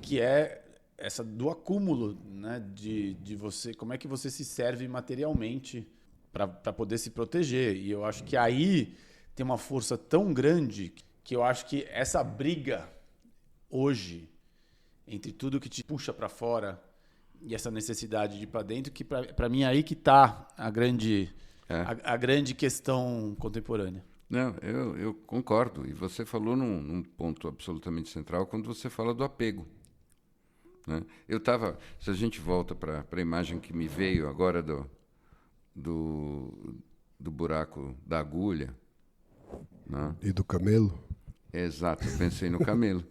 que é essa do acúmulo, né, de você, como é que você se serve materialmente para poder se proteger. E eu acho que aí tem uma força tão grande que eu acho que essa briga hoje entre tudo que te puxa para fora e essa necessidade de ir para dentro, que para mim é aí que está a grande questão contemporânea. Não, eu concordo. E você falou num ponto absolutamente central quando você fala do apego. Né? Se a gente volta para a imagem que me veio agora do buraco da agulha. Né? E do camelo? Exato, eu pensei no camelo.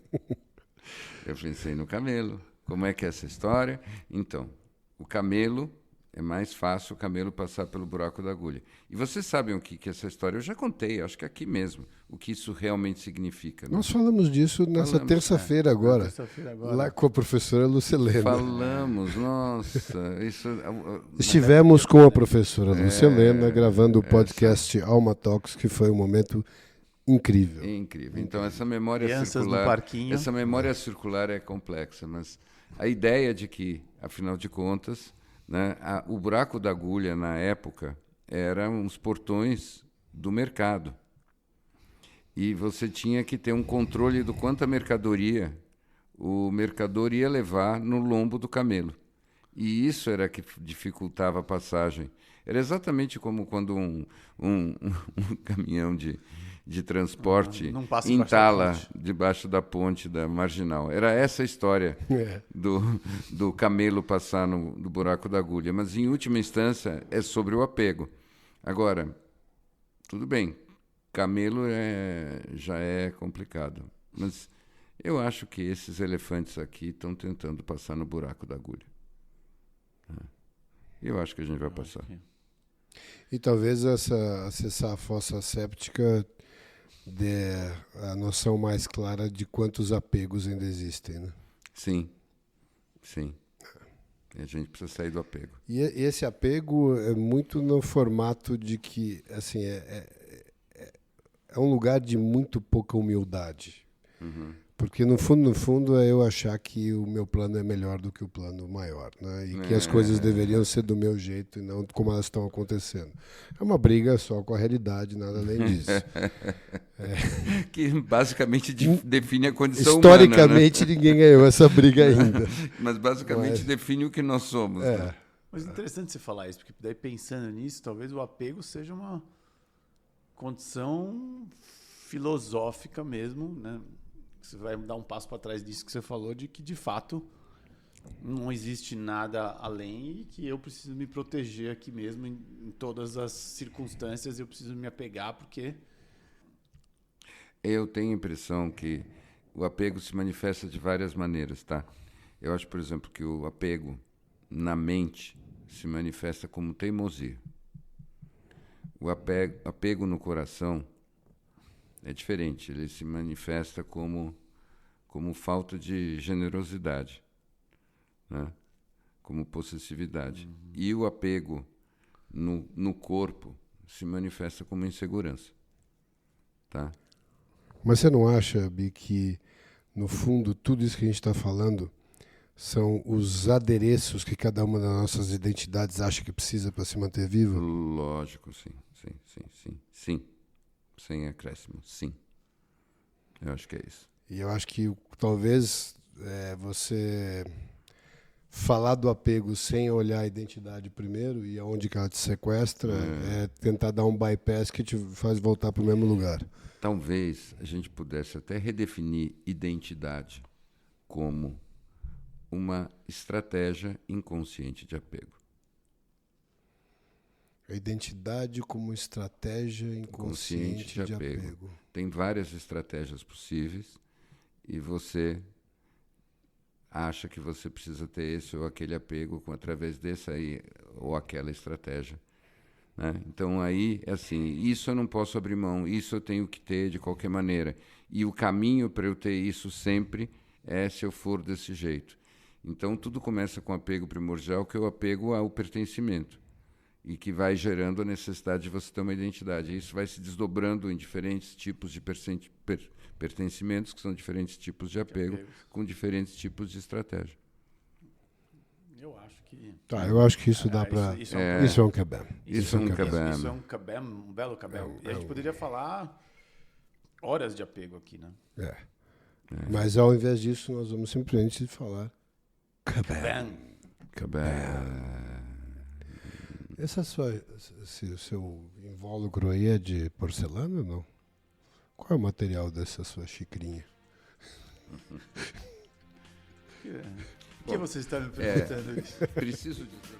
Como é que é essa história? Então, o camelo, é mais fácil o camelo passar pelo buraco da agulha. E vocês sabem o que é essa história? Eu já contei, acho que aqui mesmo, o que isso realmente significa. Né? Nós falamos disso nessa terça-feira agora, lá com a professora Lucilena. Falamos, nossa. Estivemos com a professora Lucilena gravando o podcast Alma Talks, que foi um momento incrível. Incrível. Então, essa memória Crianças circular... no parquinho. Essa memória circular é complexa, mas a ideia de que, afinal de contas, né, o buraco da agulha, na época, eram os portões do mercado. E você tinha que ter um controle do quanta mercadoria o mercador ia levar no lombo do camelo. E isso era que dificultava a passagem. Era exatamente como quando um caminhão de transporte entala debaixo da ponte da Marginal. Era essa a história do camelo passar no buraco da agulha. Mas, em última instância, é sobre o apego. Agora, tudo bem, camelo já é complicado. Mas eu acho que esses elefantes aqui estão tentando passar no buraco da agulha. Eu acho que a gente vai passar. E talvez acessar a fossa séptica dê a noção mais clara de quantos apegos ainda existem, né? Sim. A gente precisa sair do apego. E esse apego é muito no formato de que, assim, é um lugar de muito pouca humildade. Uhum. Porque, no fundo, é eu achar que o meu plano é melhor do que o plano maior, né? E que as coisas deveriam ser do meu jeito e não como elas estão acontecendo. É uma briga só com a realidade, nada além disso. Que basicamente define a condição historicamente, humana, né? Ninguém ganhou essa briga ainda. Mas basicamente define o que nós somos. Né? Mas é interessante você falar isso, porque daí pensando nisso, talvez o apego seja uma condição filosófica mesmo, né? Você vai dar um passo para trás disso que você falou, de que, de fato, não existe nada além e que eu preciso me proteger aqui mesmo em todas as circunstâncias, eu preciso me apegar, porque... Eu tenho a impressão que o apego se manifesta de várias maneiras, tá? Eu acho, por exemplo, que o apego na mente se manifesta como teimosia. O apego no coração é diferente, ele se manifesta como falta de generosidade, né? Como possessividade. E o apego no corpo se manifesta como insegurança. Tá? Mas você não acha, Bi, que, no fundo, tudo isso que a gente está falando são os adereços que cada uma das nossas identidades acha que precisa para se manter viva? Lógico, sim. Sem acréscimo, sim. Eu acho que é isso. E eu acho que talvez você falar do apego sem olhar a identidade primeiro e aonde que ela te sequestra é tentar dar um bypass que te faz voltar para o mesmo lugar. Talvez a gente pudesse até redefinir identidade como uma estratégia inconsciente de apego. A identidade como estratégia inconsciente de apego. Tem várias estratégias possíveis e você acha que você precisa ter esse ou aquele apego através dessa aí, ou aquela estratégia. Né? Então, aí, é assim, isso eu não posso abrir mão, isso eu tenho que ter de qualquer maneira. E o caminho para eu ter isso sempre é se eu for desse jeito. Então, tudo começa com apego primordial, que é o apego ao pertencimento. E que vai gerando a necessidade de você ter uma identidade. E isso vai se desdobrando em diferentes tipos de pertencimentos, que são diferentes tipos de apego, com diferentes tipos de estratégia. Eu acho que... eu acho que isso dá para... Isso é um cabem. Isso é um cabem. Isso é um cabem, um belo cabem. E a gente poderia falar horas de apego aqui, né? Mas, ao invés disso, nós vamos simplesmente falar cabem. Esse seu invólucro aí é de porcelana ou não? Qual é o material dessa sua xicrinha? Por que você está me perguntando isso? Preciso dizer.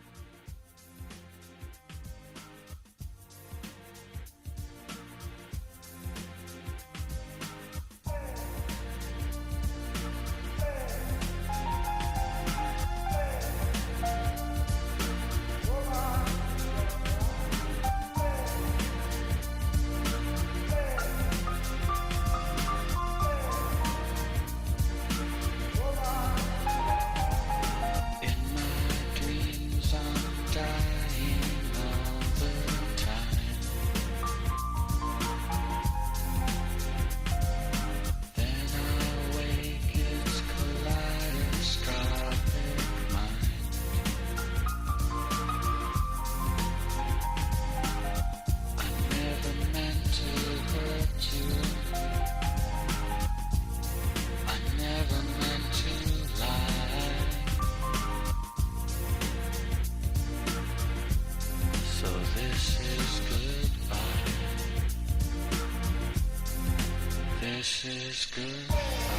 This is good.